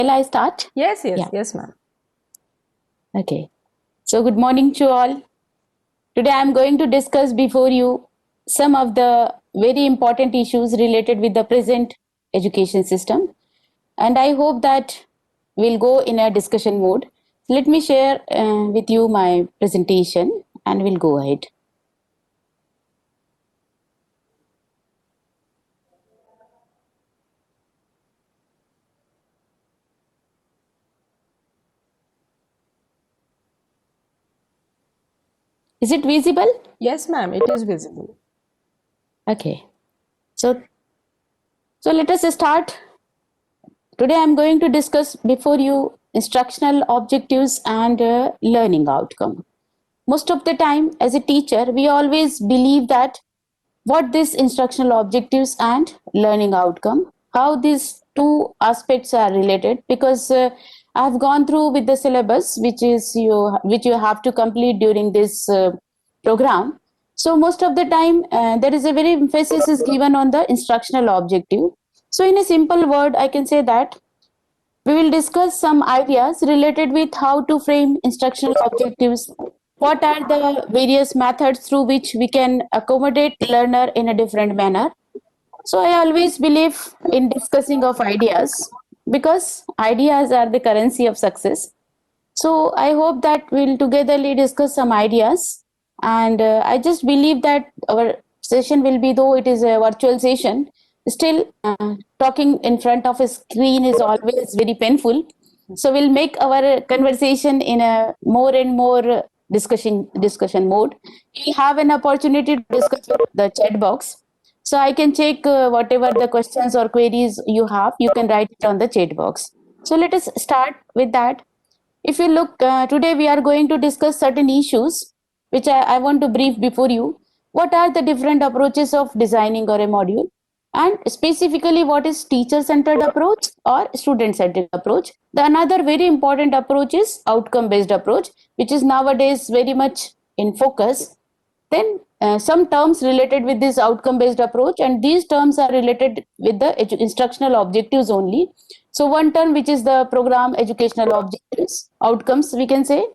Will I start? Yes, Yeah. yes, ma'am. Okay. So good morning to all. Today I am going to discuss before you some of the very important issues related with the present education system. And I hope that we'll go in a discussion mode. Let me share with you my presentation and we'll go ahead. Is it visible? Yes, ma'am, it is visible. Okay. So let us start. Today I am going to discuss before you instructional objectives and learning outcome. Most of the time as a teacher we always believe that what these instructional objectives and learning outcome, how these two aspects are related, because I have gone through with the syllabus which you have to complete during this program. So most of the time there is a very emphasis is given on the instructional objective. So in a simple word I can say that we will discuss some ideas related with how to frame instructional objectives. What are the various methods through which we can accommodate learner in a different manner? So I always believe in discussing of ideas because ideas are the currency of success. So I hope that we'll togetherly discuss some ideas, and I just believe that our session will be, though it is a virtual session, still talking in front of a screen is always very painful. So we'll make our conversation in a more and more discussion mode. You'll have an opportunity to discuss the chat box. So I can check whatever the questions or queries you have, you can write it on the chat box. So let us start with that. If you look, today we are going to discuss certain issues which I want to brief before you. What are the different approaches of designing or a module? And specifically, what is teacher centered approach or student centered approach? The another very important approach is outcome based approach, which is nowadays very much in focus. Then some terms related with this outcome based approach, and these terms are related with the instructional objectives only. So one term which is the program educational objectives outcomes we can say.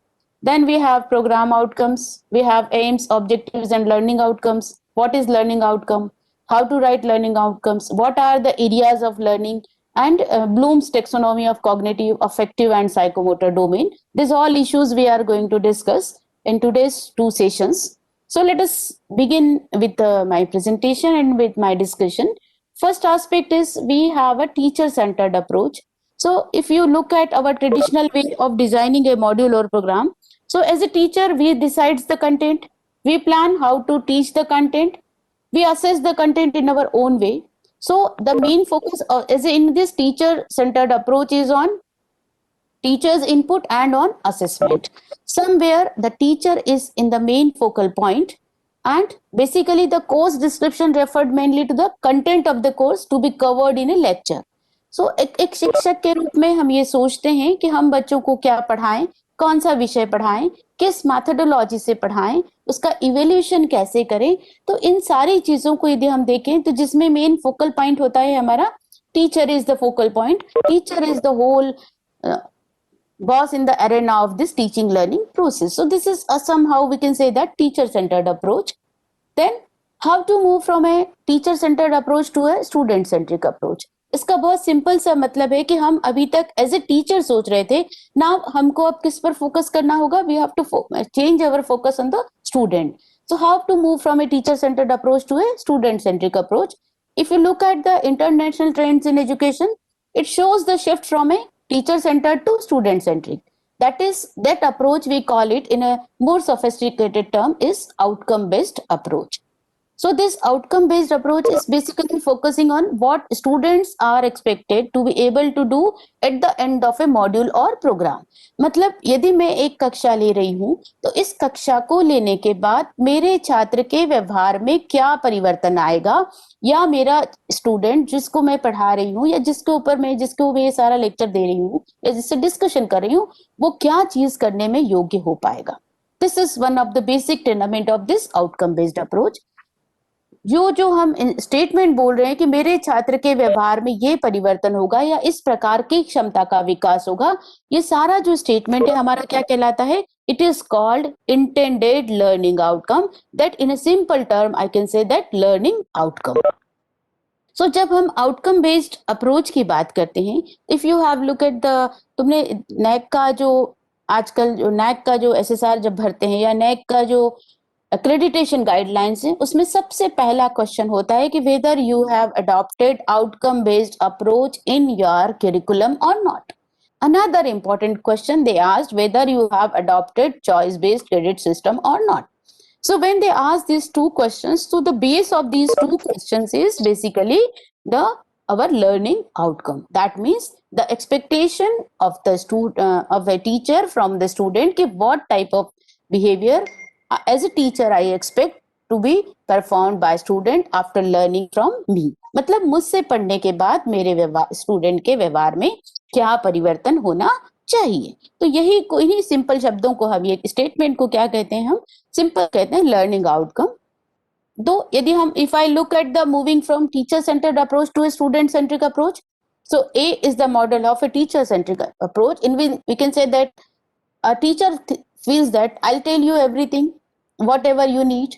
Then we have program outcomes, we have aims, objectives and learning outcomes. What is learning outcome, how to write learning outcomes, what are the areas of learning, and Bloom's taxonomy of cognitive, affective and psychomotor domain. These all issues we are going to discuss in today's two sessions. So let us begin with my presentation and with my discussion. First aspect is we have a teacher centered approach. So if you look at our traditional way of designing a module or program, so as a teacher we decides the content, we plan how to teach the content, we assess the content in our own way. So the main focus is in this teacher centered approach is on teacher's input and on assessment. Somewhere the teacher is in the main focal point, and basically the course description referred mainly to the content of the course to be covered in a lecture. So एक शिक्षक के रूप में हम ये सोचते हैं कि हम बच्चों को क्या पढ़ाएं, कौन सा विषय पढ़ाएं, किस मैथडोलॉजी से पढ़ाएं, उसका इवेल्यूशन कैसे करें. तो इन सारी चीजों को यदि हम देखें तो जिसमें मेन फोकल पॉइंट होता है हमारा teacher is the focal point. Teacher is the whole was in the arena of this teaching learning process. So this is somehow we can say that teacher centered approach. Then how to move from a teacher centered approach to a student centric approach. इसका बहुत simple सा मतलब है कि हम अभी तक as a teacher सोच रहे थे ना, हमको अब किस पर फोकस करना होगा, we have to change our focus on the student. So how to move from a teacher centered approach to a student centric approach? If you look at the international trends in education, it shows the shift from a teacher centered to student centric. That is, that approach we call it in a more sophisticated term is outcome based approach. So this outcome based approach is basically focusing on what students are expected to be able to do at the end of a module or program. मतलब यदि मैं एक कक्षा ले रही हूँ तो इस कक्षा को लेने के बाद मेरे छात्र के व्यवहार में क्या परिवर्तन आएगा, या मेरा स्टूडेंट जिसको मैं पढ़ा रही हूँ या जिसको मैं ये सारा लेक्चर दे रही हूँ या जिससे डिस्कशन कर रही हूँ वो क्या चीज करने में योग्य हो पाएगा. This is one of the basic tenet of this outcome based approach. जो हम स्टेटमेंट बोल रहे हैं कि मेरे छात्र के व्यवहार में ये परिवर्तन होगा या इस प्रकार की क्षमता का विकास होगा, ये सारा जो स्टेटमेंट है हमारा क्या कहलाता है? It is called intended learning outcome, that in a simple term I can say that learning outcome. So जब हम आउटकम बेस्ड अप्रोच की बात करते हैं, if you have look at the, तुमने नैक का जो आजकल जो नैक का जो एसएसआर जब भरते हैं या नैक का जो accreditation guidelines है, उसमें सबसे पहला क्वेश्चन होता है कि whether you have adopted outcome based approach in your curriculum or not. Another important question they asked whether you have adopted choice based credit system or not. So when they ask these two questions, so the base of these two questions is basically the our learning outcome. That means the expectation of the of a teacher from the student कि what type of behavior as a teacher I expect to be performed by student after learning from me. मतलब मुझसे पढ़ने के बाद मेरे student के व्यवहार में क्या परिवर्तन होना चाहिए. तो यही कोई सिंपल शब्दों को हम ये स्टेटमेंट को क्या कहते हैं? हम सिंपल कहते हैं लर्निंग आउटकम. दो यदि हम if I look at the moving from teacher centred approach to a student centric approach, so A is the model of a teacher centric approach in which we can say that a teacher feels that I'll tell you everything, whatever you need.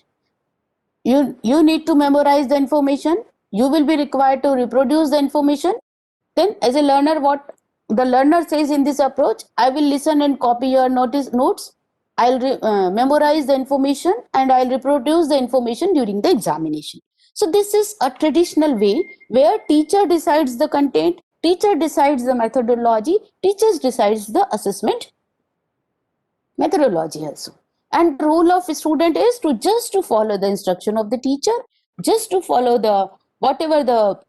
You need to memorize the information. You will be required to reproduce the information. Then as a learner, what the learner says in this approach, I will listen and copy your notes. I'll memorize the information and I'll reproduce the information during the examination. So this is a traditional way where teacher decides the content, teacher decides the methodology, teachers decides the assessment methodology also. And the role of a student is to just to follow the instruction of the teacher, just to follow the whatever the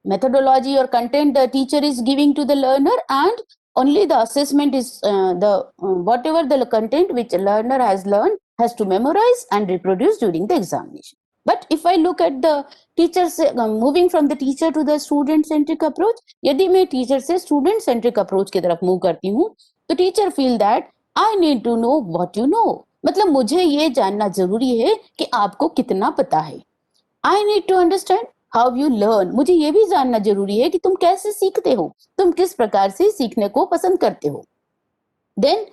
methodology or content the teacher is giving to the learner, and only the assessment is whatever the content which a learner has learned has to memorize and reproduce during the examination. But if I look at the teacher moving from the teacher to the student centric approach, यदि मैं teacher से student centric approach की तरफ move करती हूँ, तो teacher feel that I need to know what you know. मतलब मुझे ये जानना जरूरी है कि आपको कितना पता है. I need to understand how you learn. मुझे ये भी जानना जरूरी है कि तुम कैसे सीखते हो, तुम किस प्रकार से सीखने को पसंद करते हो. Then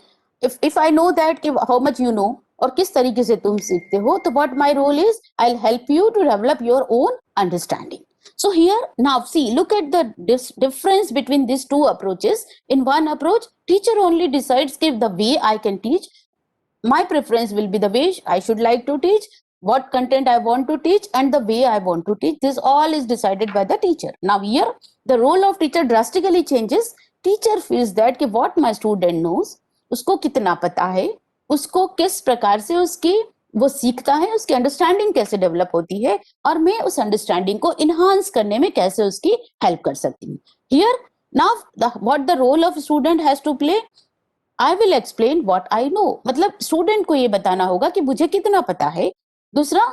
if I know that कि how much you know और किस तरीके से तुम सीखते हो, तो what my role is, I'll help you to develop your own understanding. So here now see, look at the difference between these two approaches. In one approach, teacher only decides if the way I can teach, my preference will be the way I should like to teach, what content I want to teach, and the way I want to teach. This all is decided by the teacher. Now here the role of teacher drastically changes. Teacher feels that कि what my student knows, उसको कितना पता है, उसको किस प्रकार से उसकी वो सीखता है, उसकी अंडरस्टैंडिंग कैसे डेवलप होती है, और मैं उस अंडरस्टैंडिंग को इनहांस करने में कैसे उसकी हेल्प कर सकती हूँ. Here now what the role of student has to play, I will explain what I know. मतलब स्टूडेंट को ये बताना होगा कि मुझे कितना पता है. दूसरा,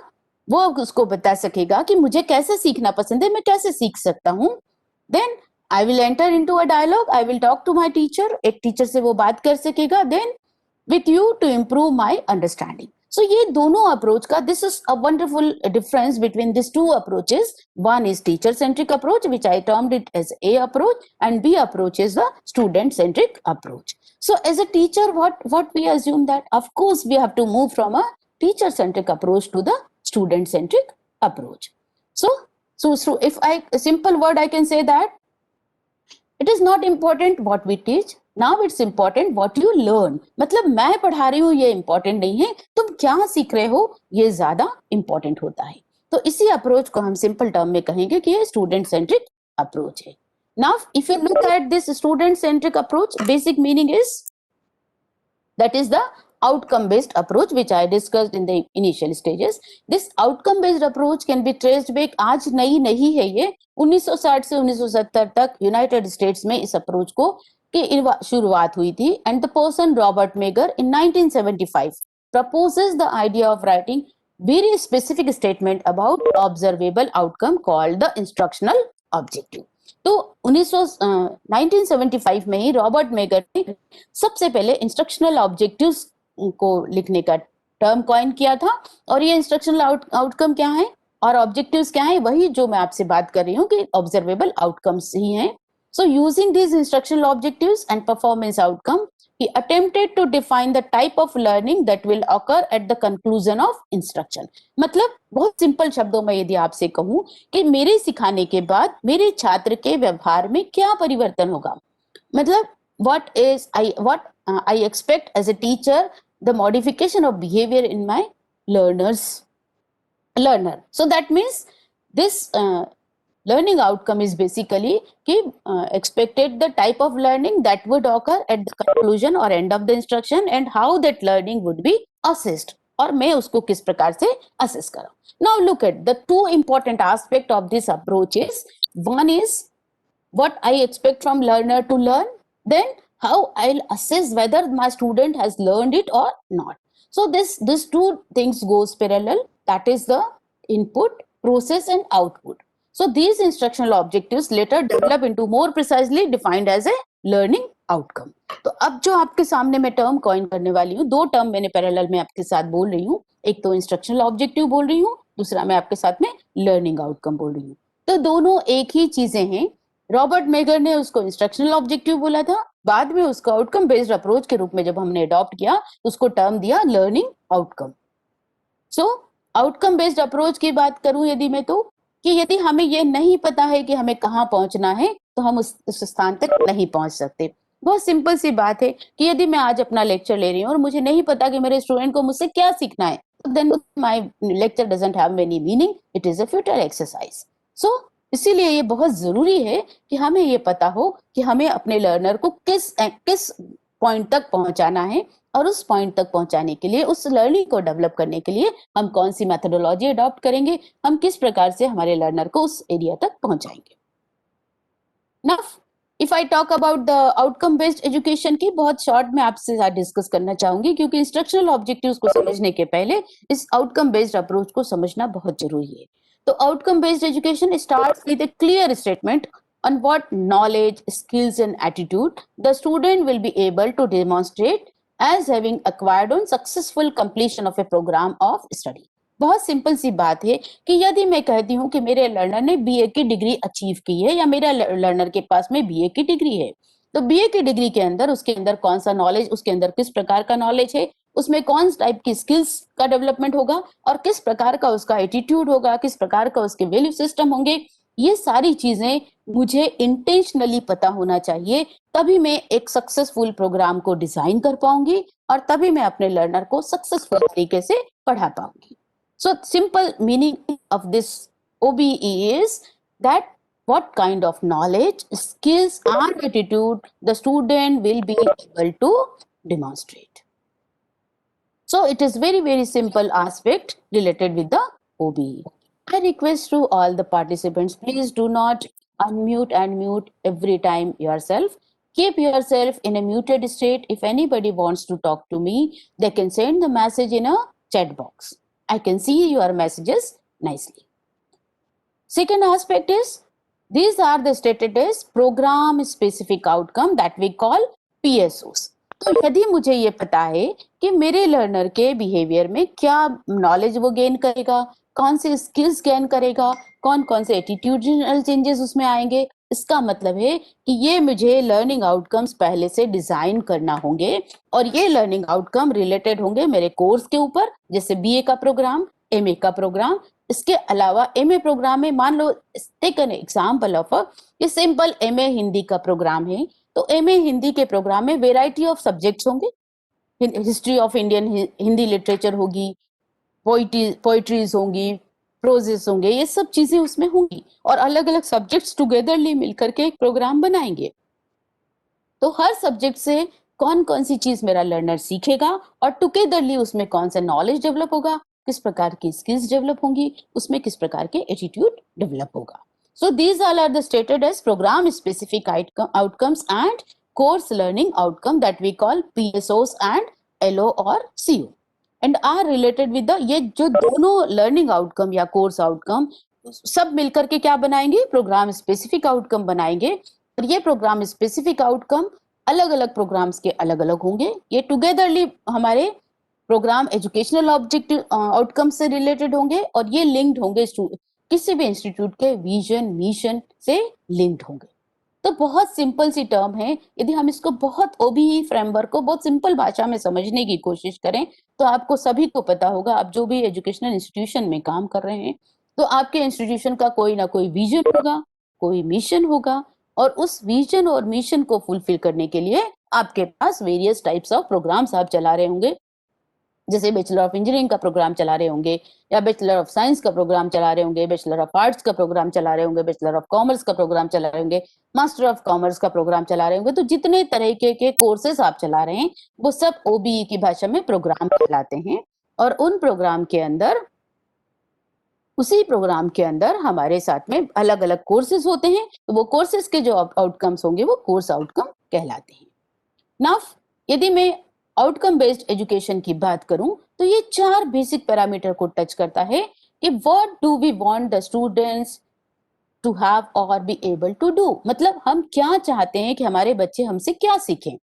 वो उसको बता सकेगा कि मुझे कैसे सीखना पसंद है, मैं कैसे सीख सकता हूँ. Then I will enter into a dialogue, I will talk to my teacher, एक टीचर से वो बात कर सकेगा. Then with you to improve my understanding. So ये दोनों अप्रोच का, this is a wonderful difference between this two approaches. One is teacher centric approach which I termed it as A approach, and B approach is the student centric approach. So as a teacher, what we assume that of course we have to move from a teacher centric approach to the student centric approach. So if I, a simple word I can say that it is not important what we teach, now it's important what you learn. मतलब मैं पढ़ा रही हूँ ये important नहीं है, तुम क्या सीख रहे हो ये ज्यादा important होता है. तो इसी अप्रोच को हम सिंपल टर्म में कहेंगे कि ये स्टूडेंट सेंट्रिक अप्रोच है. Now if you look at this student centric approach, basic meaning is that is the outcome based approach which I discussed in the initial stages. This outcome based approach can be traced back, आज नई नहीं है ये, 1960 से 1970 तक United states में इस approach को की शुरुआत हुई थी. And the person Robert megger in 1975 proposes the idea of writing very specific statement about observable outcome called the instructional objective. तो 1975 में ही रॉबर्ट मेगर ने सबसे पहले इंस्ट्रक्शनल ऑब्जेक्टिव्स को लिखने का टर्म कॉइन किया था. और ये इंस्ट्रक्शनल आउटकम क्या है? और ऑब्जेक्टिव्स क्या है, वही जो मैं आपसे बात कर रही हूँ कि ऑब्जर्वेबल आउटकम्स ही हैं. So using these instructional objectives and performance outcome, he attempted to define the type of learning that will occur at the conclusion of instruction. मतलब बहुत सिंपल शब्दों में यदि आपसे कहूँ कि मेरे सिखाने के बाद मेरे छात्र के व्यवहार में क्या परिवर्तन होगा. मतलब what I expect as a teacher, the modification of behavior in my learner. So that means this learning outcome is basically expected the type of learning that would occur at the conclusion or end of the instruction and how that learning would be assessed, और मैं उसको किस प्रकार से assess करूं. Now look at the two important aspect of this approach is, one is what I expect from learner to learn, then how I'll assess whether my student has learned it or not. So this two things goes parallel, that is the input, process and output. So these instructional objectives later develop into more precisely defined as a learning outcome. तो अब जो आपके सामने मैं term coin करने वाली हूँ, दो टर्म मैंने पैरेलल में आपके साथ बोल रही हूँ, एक तो इंस्ट्रक्शनल ऑब्जेक्टिव बोल रही हूँ, दूसरा मैं आपके साथ में लर्निंग आउटकम बोल रही हूँ. तो दोनों एक ही चीजें हैं. रॉबर्ट मेगर ने उसको इंस्ट्रक्शनल ऑब्जेक्टिव बोला था, बाद में उसको आउटकम बेस्ड अप्रोच के रूप में जब हमने अडॉप्ट किया तो उसको टर्म दिया लर्निंग आउटकम. सो आउटकम बेस्ड अप्रोच की बात करूं यदि मैं, तो कि यदि हमें ये नहीं पता है कि हमें कहाँ पहुंचना है तो हम उस स्थान तक नहीं पहुंच सकते. बहुत सिंपल सी बात है कि यदि मैं आज अपना लेक्चर ले रही हूँ और मुझे नहीं पता कि मेरे स्टूडेंट को मुझसे क्या सीखना है, then my lecture doesn't have any meaning, it is a futile exercise. So इसीलिए ये बहुत जरूरी है कि हमें ये पता हो कि हमें अपने लर्नर को किस किस पॉइंट तक पहुंचाना है, और उस पॉइंट तक पहुंचाने के लिए, उस लर्निंग को डेवलप करने के लिए हम कौन सी मेथोडोलॉजी अडॉप्ट करेंगे, हम किस प्रकार से हमारे लर्नर को उस एरिया तक पहुंचाएंगे. Now if I talk about the outcome based education की, बहुत शॉर्ट में आपसे साथ डिस्कस करना चाहूंगी क्योंकि इंस्ट्रक्शनल ऑब्जेक्टिव्स को समझने के पहले इस आउटकम बेस्ड अप्रोच को समझना बहुत जरूरी है. तो outcome based education starts with a clear statement on what knowledge, skills and attitude the student will be able to demonstrate as having acquired on successful completion of a program of study. बहुत simple सी बात है कि यदि मैं कहती हूँ कि मेरे लर्नर ने बीए की डिग्री अचीव की है या मेरा लर्नर के पास में बीए की डिग्री है, तो बीए की डिग्री के अंदर उसके अंदर कौन सा नॉलेज, उसके अंदर किस प्रकार का नॉलेज है, उसमें कौन टाइप की स्किल्स का डेवलपमेंट होगा और किस प्रकार का उसका एटीट्यूड होगा, किस प्रकार का उसके वैल्यू सिस्टम होंगे, ये सारी चीजें मुझे इंटेंशनली पता होना चाहिए. तभी मैं एक सक्सेसफुल प्रोग्राम को डिजाइन कर पाऊंगी और तभी मैं अपने लर्नर को सक्सेसफुल तरीके से पढ़ा पाऊंगी. So simple meaning of this OBE is that what kind of knowledge, skills and attitude the student will be able to demonstrate. So it is very simple aspect related with the OBE. I request to all the participants, please do not unmute and mute every time yourself. Keep yourself in a muted state. If anybody wants to talk to me, they can send the message in a chat box. I can see your messages nicely. Second aspect is, these are the stated as program specific outcome that we call PSOs. तो यदि मुझे ये पता है कि मेरे learner के behaviour में क्या नॉलेज वो गेन करेगा, कौन से स्किल्स गेन करेगा, कौन कौन से एटीट्यूडनल चेंजेस उसमें आएंगे, इसका मतलब है कि ये मुझे लर्निंग आउटकम्स पहले से डिजाइन करना होंगे और ये लर्निंग आउटकम रिलेटेड होंगे मेरे कोर्स के ऊपर, जैसे बीए का प्रोग्राम, एमए का प्रोग्राम. इसके अलावा एमए प्रोग्राम में मान लो, टेक एन एग्जांपल ऑफ ये सिंपल एमए हिंदी का प्रोग्राम है, तो एमए हिंदी के प्रोग्राम में वेराइटी ऑफ सब्जेक्ट्स होंगे. History of Indian Hindi literature होगी, पोइट्रीज होंगी, प्रोजेस होंगे, ये सब चीजें उसमें होंगी और अलग अलग सब्जेक्ट्स टुगेदरली मिलकर के एक प्रोग्राम बनाएंगे. तो हर सब्जेक्ट से कौन कौन सी चीज मेरा लर्नर सीखेगा और टुगेदरली उसमें कौन सा नॉलेज डेवलप होगा, किस प्रकार की स्किल्स डेवलप होंगी, उसमें किस प्रकार के एटीट्यूड डेवलप होगा. So these all are the stated as program specific outcomes and course learning outcome that we call PSOs and LO or CO and are related with the, ये जो दोनों learning outcome या course outcome सब मिलकर के क्या बनाएंगे, programme specific outcome बनाएंगे. और ये प्रोग्राम स्पेसिफिक आउटकम अलग अलग प्रोग्राम्स के अलग अलग होंगे. ये टुगेदरली हमारे प्रोग्राम एजुकेशनल ऑब्जेक्टिव आउटकम से रिलेटेड होंगे और ये लिंक्ड होंगे किसी भी इंस्टीट्यूट के विजन मिशन से लिंक्ड होंगे। तो बहुत सिंपल सी टर्म है, यदि हम इसको बहुत ओबीई फ्रेमवर्क को बहुत सिंपल भाषा में समझने की कोशिश करें तो आपको सभी को पता होगा, आप जो भी एजुकेशनल इंस्टीट्यूशन में काम कर रहे हैं तो आपके इंस्टीट्यूशन का कोई ना कोई विजन होगा, कोई मिशन होगा, और उस विजन और मिशन को फुलफिल करने के लिए आपके पास वेरियस टाइप्स ऑफ प्रोग्राम्स आप चला रहे होंगे। जैसे बैचलर ऑफ इंजीनियरिंग का प्रोग्राम चला रहे होंगे, या बैचलर ऑफ साइंस का प्रोग्राम चला रहे होंगे, बैचलर ऑफ आर्ट्स का प्रोग्राम चला रहे होंगे, बैचलर ऑफ कॉमर्स का प्रोग्राम चला रहे होंगे, मास्टर ऑफ कॉमर्स का प्रोग्राम चला रहे होंगे। तो जितने तरह के कोर्सेस आप चला रहे हैं वो सब ओबीई की भाषा में प्रोग्राम कहलाते हैं। और उन प्रोग्राम के अंदर, उसी प्रोग्राम के अंदर हमारे साथ में अलग अलग कोर्सेज होते हैं, तो वो कोर्सेज के जो आउटकम्स होंगे वो कोर्स आउटकम कहलाते हैं। नाउ यदि मैं आउटकम बेस्ड एजुकेशन की बात करूं तो ये 4 बेसिक पैरामीटर को टच करता है कि what do we want the students to have और बी एबल टू डू, मतलब हम क्या चाहते हैं कि हमारे बच्चे हमसे क्या सीखें।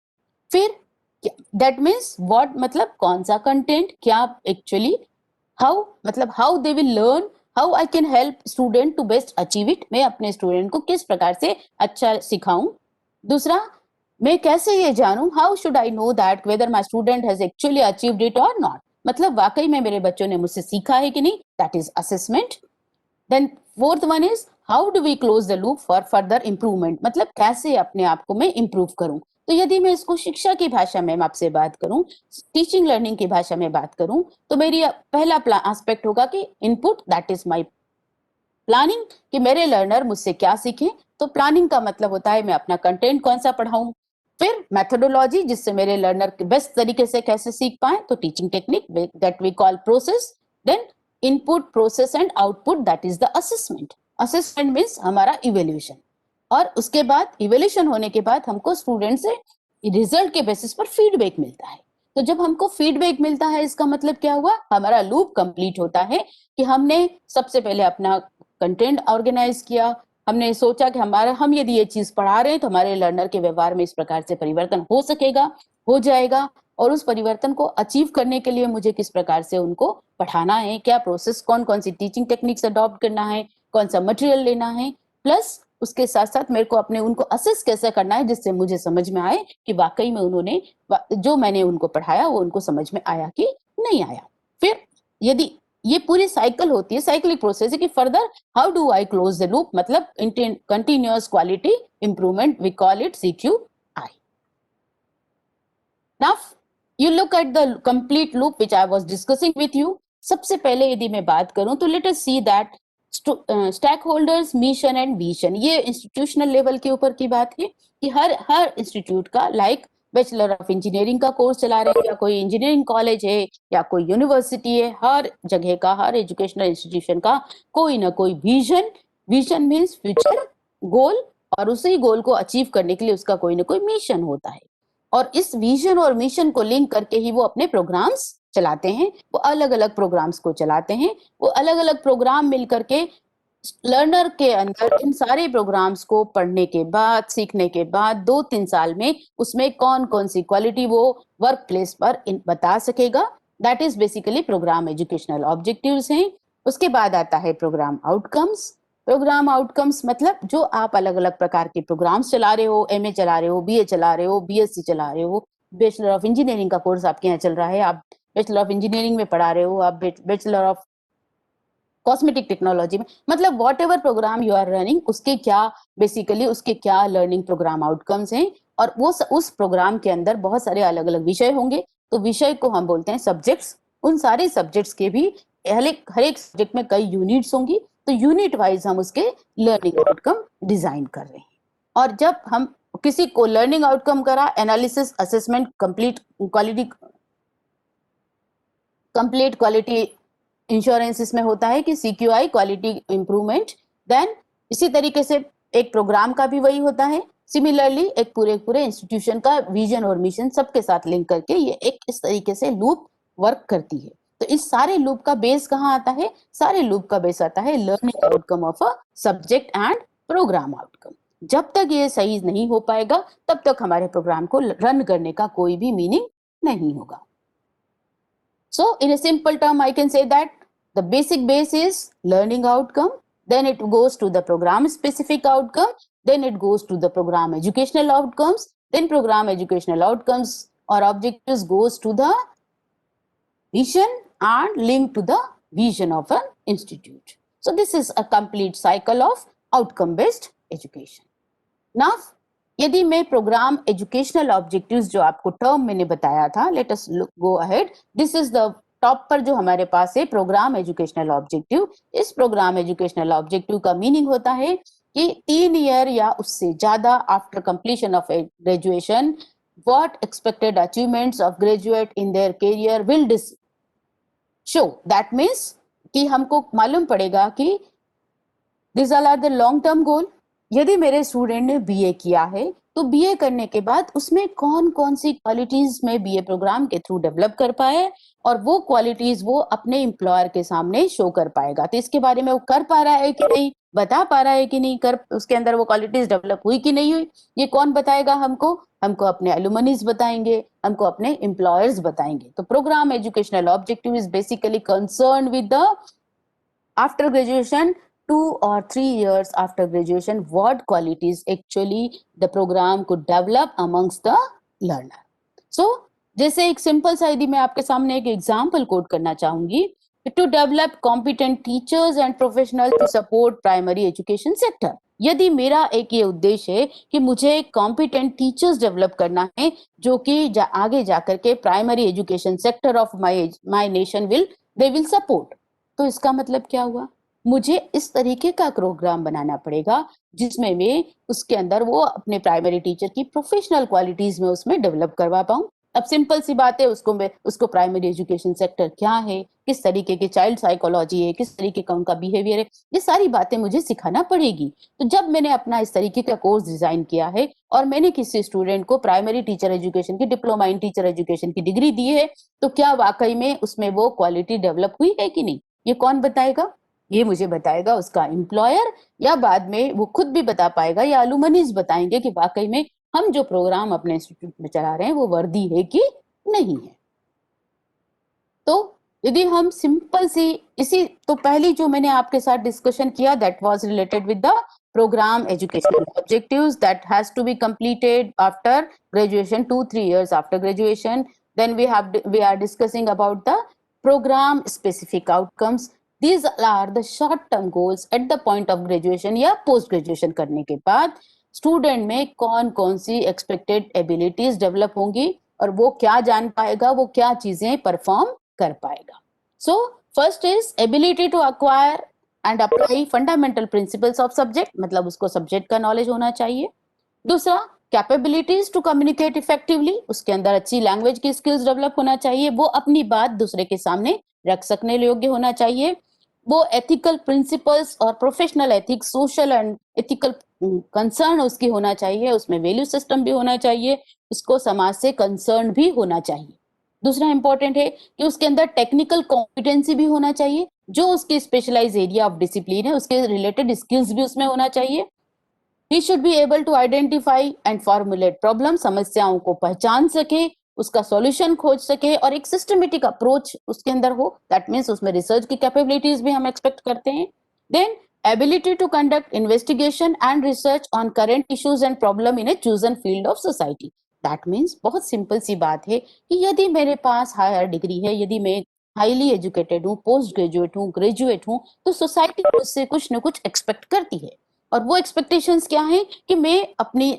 फिर दैट मीन्स व्हाट मतलब कौन सा कंटेंट, क्या एक्चुअली, हाउ मतलब how they will learn, how I can help student to best achieve it, मैं अपने स्टूडेंट को किस प्रकार से अच्छा सिखाऊं। दूसरा, मैं कैसे ये जानूं, how should I know that whether my student has actually achieved it और नॉट, मतलब वाकई में मेरे बच्चों ने मुझसे सीखा है कि नहीं, that is assessment. Then fourth one is how do we close the loop for further improvement, मतलब कैसे अपने आप को मैं इंप्रूव करूं। तो यदि मैं इसको शिक्षा की भाषा में आपसे बात करूं, टीचिंग लर्निंग की भाषा में बात करूं, तो मेरी पहला एस्पेक्ट होगा कि input, that is my planning, कि मेरे लर्नर मुझसे क्या सीखें। तो प्लानिंग का मतलब होता है मैं अपना कंटेंट कौन सा पढ़ाऊं। फिर मेथोडोलॉजी, जिससे मेरे लर्नर बेस्ट तरीके से कैसे सीख पाए, तो teaching technique, that we call process. Then input, process and output, that is the assessment. Assessment means हमारा इवेल्यूशन, और उसके बाद इवेल्यूशन होने के बाद हमको स्टूडेंट से रिजल्ट के बेसिस पर फीडबैक मिलता है। तो जब हमको फीडबैक मिलता है इसका मतलब क्या हुआ, हमारा लूप कंप्लीट होता है कि हमने सबसे पहले अपना कंटेंट ऑर्गेनाइज किया, हमने सोचा कि हमारा, हम यदि ये चीज पढ़ा रहे हैं तो हमारे लर्नर के व्यवहार में इस प्रकार से परिवर्तन हो सकेगा, हो जाएगा, और उस परिवर्तन को अचीव करने के लिए मुझे किस प्रकार से उनको पढ़ाना है, क्या प्रोसेस, कौन कौन सी टीचिंग टेक्निक्स अडॉप्ट करना है, कौन सा मटेरियल लेना है, प्लस उसके साथ साथ मेरे को अपने उनको असेस कैसे करना है जिससे मुझे समझ में आए कि वाकई में उन्होंने जो मैंने उनको पढ़ाया वो उनको समझ में आया कि नहीं आया। फिर यदि ये पूरी साइकिल होती है, साइक्लिक प्रोसेस है कि further how do I close the loop, मतलब continuous quality improvement, we call it CQI। Now you look at the complete loop which I was discussing with you. सबसे पहले यदि मैं बात करूं तो let us see that stake holders, mission and vision, ये institutional level के ऊपर की बात है कि हर इंस्टीट्यूट का, लाइक बैचलर ऑफ इंजीनियरिंग का कोर्स चला रहे हैं, या कोई इंजीनियरिंग कॉलेज है, या कोई यूनिवर्सिटी है, हर जगह का, हर एजुकेशनल इंस्टीट्यूशन का कोई ना कोई vision, vision means future goal, और उसी गोल को अचीव करने के लिए उसका कोई ना कोई मिशन होता है। और इस विजन और मिशन को लिंक करके ही वो अपने प्रोग्राम्स चलाते हैं, वो अलग अलग प्रोग्राम्स को चलाते हैं, वो अलग अलग प्रोग्राम मिल करके लर्नर के अंदर इन सारे प्रोग्राम्स को पढ़ने के बाद, सीखने के बाद 2-3 साल में उसमें कौन कौन सी क्वालिटी वो वर्क प्लेस पर बता सकेगा, that is basically programme educational objectives हैं। उसके बाद आता है प्रोग्राम आउटकम्स। प्रोग्राम आउटकम्स मतलब जो आप अलग अलग प्रकार के प्रोग्राम्स चला रहे हो, MA चला रहे हो, BA चला रहे हो, BSc चला रहे हो, बैचलर ऑफ इंजीनियरिंग का कोर्स आपके यहाँ चल रहा है, आप बैचलर ऑफ इंजीनियरिंग में पढ़ा रहे हो, आप बैचलर ऑफ कॉस्मेटिक टेक्नोलॉजी में, मतलब whatever programme you are running, उसके क्या बेसिकली उसके क्या लर्निंग प्रोग्राम आउटकम्स हैं, और वो उस प्रोग्राम के अंदर बहुत सारे अलग अलग विषय होंगे, तो विषय को हम बोलते हैं सब्जेक्ट्स। उन सारे सब्जेक्ट्स के भी हर एक सब्जेक्ट में कई यूनिट्स होंगी, तो यूनिट वाइज हम उसके लर्निंग आउटकम डिजाइन कर रहे हैं। और जब हम किसी को लर्निंग आउटकम करा, analysis, assessment, complete quality insurance इसमें होता है कि CQI, क्वालिटी इंप्रूवमेंट। देन इसी तरीके से एक प्रोग्राम का भी वही होता है, सिमिलरली एक पूरे इंस्टीट्यूशन का विजन और मिशन सबके साथ लिंक करके ये एक इस तरीके से लूप वर्क करती है। तो इस सारे लूप का बेस कहाँ आता है, सारे लूप का बेस आता है learning outcome of a subject and programme outcome. जब तक ये सही नहीं हो पाएगा तब तक हमारे प्रोग्राम को रन करने का कोई भी मीनिंग नहीं होगा। So in a simple term, I can say that the basic base is learning outcome, then it goes to the program specific outcome, then it goes to the program educational outcomes, then program educational outcomes or objectives goes to the vision and linked to the vision of an institute. So this is a complete cycle of outcome based education. Now यदि मैं programme educational objectives जो आपको term मैंने बताया था, late us go ahead. This is the top पर जो हमारे पास है प्रोग्राम एजुकेशनल ऑब्जेक्टिव. इस प्रोग्राम एजुकेशनल ऑब्जेक्टिव का मीनिंग होता है कि 3 ईयर या उससे ज्यादा after completion of graduation what expected achievements of graduate in their career will show. That means कि हमको मालूम पड़ेगा कि these all are the long term goal. यदि मेरे स्टूडेंट ने बीए किया है तो बीए करने के बाद उसमें कौन कौन सी क्वालिटीज में बीए प्रोग्राम के थ्रू डेवलप कर पाए और वो क्वालिटीज वो अपने एम्प्लॉयर के सामने शो कर पाएगा. तो इसके बारे में वो कर पा रहा है कि नहीं, बता पा रहा है कि नहीं, कर उसके अंदर वो क्वालिटीज डेवलप हुई कि नहीं हुई, ये कौन बताएगा हमको? हमको अपने एलुमनीज बताएंगे, हमको अपने एम्प्लॉयर्स बताएंगे. तो programme educational objective is basically concern with the after graduation 2 or 3 years after graduation, what qualities actually the program could develop amongst the learner. So, जैसे एक सिंपल सा यदि मैं आपके सामने एक एग्जाम्पल कोट करना चाहूंगी, to develop competent teachers and professionals to support primary education sector. यदि मेरा एक ये उद्देश्य है कि मुझे कॉम्पिटेंट टीचर्स डेवलप करना है जो कि आगे जाकर के primary education sector of my nation they will support, तो इसका मतलब क्या हुआ? मुझे इस तरीके का प्रोग्राम बनाना पड़ेगा जिसमें मैं उसके अंदर वो अपने प्राइमरी टीचर की प्रोफेशनल क्वालिटीज में उसमें डेवलप करवा पाऊं. अब सिंपल सी बात है, उसको प्राइमरी एजुकेशन सेक्टर क्या है, किस तरीके की चाइल्ड साइकोलॉजी है, किस तरीके का उनका बिहेवियर है, ये सारी बातें मुझे सिखाना पड़ेगी. तो जब मैंने अपना इस तरीके का कोर्स डिजाइन किया है और मैंने किसी स्टूडेंट को प्राइमरी टीचर एजुकेशन की डिप्लोमा इन टीचर एजुकेशन की डिग्री दी है, तो क्या वाकई में उसमें वो क्वालिटी डेवलप हुई है कि नहीं, ये कौन बताएगा? ये मुझे बताएगा उसका एम्प्लॉयर, या बाद में वो खुद भी बता पाएगा या अलुमनीज बताएंगे कि वाकई में हम जो प्रोग्राम अपने इंस्टीट्यूट में चला रहे हैं वो वर्दी है कि नहीं है. तो यदि हम सिंपल सी इसी तो पहली जो मैंने आपके साथ डिस्कशन किया that was related with the program educational objectives that has to be completed after graduation, 2-3 years after graduation. Then we are discussing about the program specific outcomes. These are the short term goals at the point of graduation या post graduation करने के बाद student में कौन कौन सी expected abilities develop होंगी और वो क्या जान पाएगा, वो क्या चीजें परफॉर्म कर पाएगा. So first is ability to acquire and apply fundamental principles of subject, मतलब उसको सब्जेक्ट का नॉलेज होना चाहिए. दूसरा कैपेबिलिटीज टू कम्युनिकेट इफेक्टिवली, उसके अंदर अच्छी लैंग्वेज की स्किल्स डेवलप होना चाहिए, वो अपनी बात दूसरे के सामने रख सकने योग्य होना चाहिए. वो एथिकल प्रिंसिपल्स और professional ethics, social and ethical concern उसकी होना चाहिए, उसमें वैल्यू सिस्टम भी होना चाहिए, उसको समाज से कंसर्न भी होना चाहिए. दूसरा इंपॉर्टेंट है कि उसके अंदर टेक्निकल कॉम्पिटेंसी भी होना चाहिए, जो उसकी स्पेशलाइज एरिया ऑफ डिसिप्लिन है उसके रिलेटेड स्किल्स भी उसमें होना चाहिए. He should be able to identify and formulate problem, समस्याओं को पहचान सके, उसका सॉल्यूशन खोज सके और एक सिस्टमेटिक अप्रोच उसके अंदर हो. दैट मीन्स उसमें रिसर्च की कैपेबिलिटीज भी हम एक्सपेक्ट करते हैं. Then ability to conduct investigation and research on current issues and problem in a chosen field of society. That means बहुत सिंपल सी बात है कि यदि मेरे पास हायर डिग्री है, यदि मैं हाईली एजुकेटेड हूँ, पोस्ट ग्रेजुएट हूँ, ग्रेजुएट हूँ, तो सोसाइटी मुझसे कुछ न कुछ एक्सपेक्ट करती है. और वो एक्सपेक्टेशंस क्या हैं कि मैं अपनी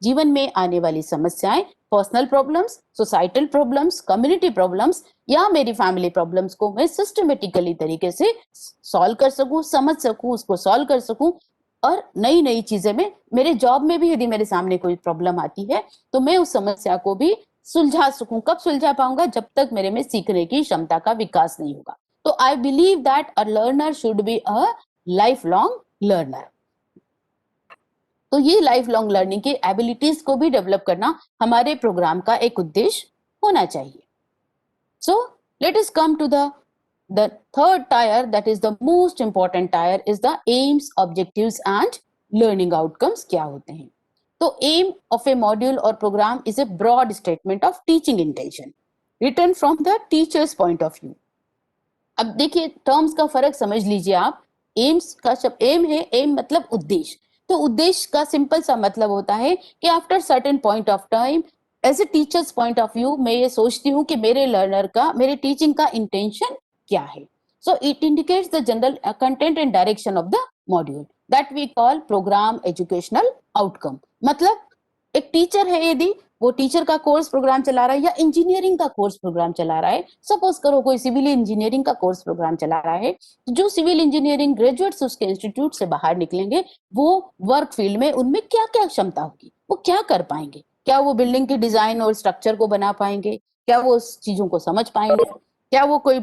जीवन में आने वाली समस्याएं, personal problems, societal problems, community problems या मेरी फैमिली प्रॉब्लम्स को मैं सिस्टमेटिकली तरीके से सॉल्व कर सकूं, समझ सकूं, उसको सॉल्व कर सकूं. और नई नई चीजें में मेरे जॉब में भी यदि मेरे सामने कोई प्रॉब्लम आती है तो मैं उस समस्या को भी सुलझा सकूं. कब सुलझा पाऊंगा? जब तक मेरे में सीखने की क्षमता का विकास नहीं होगा. तो I believe that a learner should be a life long learner. तो ये लाइफ लॉन्ग लर्निंग की एबिलिटीज को भी डेवलप करना हमारे प्रोग्राम का एक उद्देश्य होना चाहिए. So let us come to the third tier, that is the most important tier, is the aims, objectives and learning outcomes. क्या होते हैं? तो एम ऑफ ए मॉड्यूल और programme is a broad statement of teaching intention. written from the teacher's point of view. अब देखिए terms का फर्क समझ लीजिए आप. एम्स का शब्द एम है, एम मतलब उद्देश्य. तो उद्देश्य का सिंपल सा मतलब होता है कि after certain point of time as a teachers point of view मैं ये सोचती हूँ कि मेरे लर्नर का, मेरे टीचिंग का इंटेंशन क्या है. So it indicates the general content and direction of the module that we call programme educational outcome. मतलब एक टीचर है, यदि वो टीचर का कोर्स प्रोग्राम चला रहा है या इंजीनियरिंग का कोर्स प्रोग्राम चला रहा है, सपोज करो कोई सिविल इंजीनियरिंग का कोर्स प्रोग्राम चला रहा है, तो जो सिविल इंजीनियरिंग ग्रेजुएट्स उसके इंस्टीट्यूट से बाहर निकलेंगे, वो वर्क फील्ड में उनमें क्या क्या क्षमता होगी, वो क्या कर पाएंगे. क्या वो बिल्डिंग की डिजाइन और स्ट्रक्चर को बना पाएंगे, क्या वो उस चीजों को समझ पाएंगे, क्या वो कोई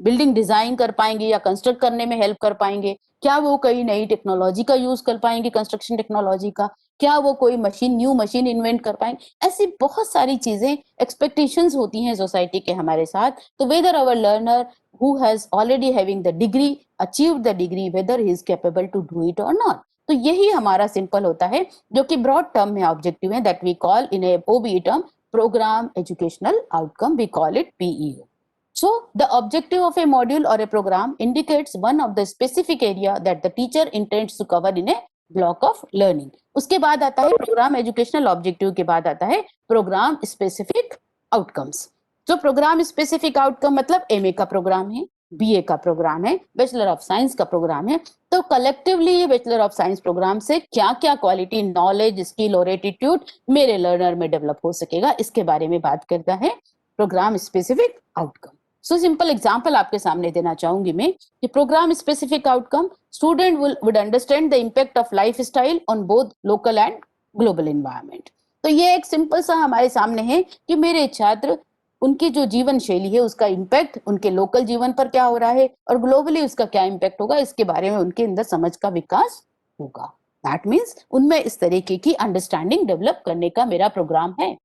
बिल्डिंग डिजाइन कर पाएंगे या कंस्ट्रक्ट करने में हेल्प कर पाएंगे, क्या वो कोई नई टेक्नोलॉजी का यूज कर पाएंगे, कंस्ट्रक्शन टेक्नोलॉजी का, क्या वो कोई मशीन, न्यू मशीन इन्वेंट कर पाएंगे. ऐसी बहुत सारी चीजें, एक्सपेक्टेशंस होती हैं सोसाइटी के हमारे साथ. तो whether our learner who has already having the degree, achieved the degree, whether he is capable to do it और नॉट. तो यही हमारा सिंपल होता है, जो कि ब्रॉड टर्म में ऑब्जेक्टिव है, that we call in a OBE term programme educational outcome, we call it PEO. So the objective of a module or a program indicates one of the specific area that the teacher intends to cover in a block of learning. उसके बाद आता है programme educational objective के बाद आता है programme specific outcomes. जो programme specific outcome मतलब एमए का प्रोग्राम है, बीए का प्रोग्राम है, बैचलर ऑफ साइंस का प्रोग्राम है. तो कलेक्टिवली ये बैचलर ऑफ साइंस प्रोग्राम से क्या क्या क्वालिटी, नॉलेज, स्किल और एटीट्यूड मेरे लर्नर में डेवलप हो सकेगा, इसके बारे में बात करता है programme specific outcome. So simple example आपके सामने देना चाहूंगी मैं कि programme specific outcome, student would understand the impact of lifestyle on both local and global environment. तो ये एक सिंपल सा हमारे सामने है कि मेरे छात्र, उनकी जो जीवन शैली है उसका इम्पैक्ट उनके लोकल जीवन पर क्या हो रहा है और ग्लोबली उसका क्या इम्पैक्ट होगा, इसके बारे में उनके अंदर समझ का विकास होगा. दैट मीन्स उनमें इस तरीके की अंडरस्टैंडिंग डेवलप करने का मेरा प्रोग्राम है.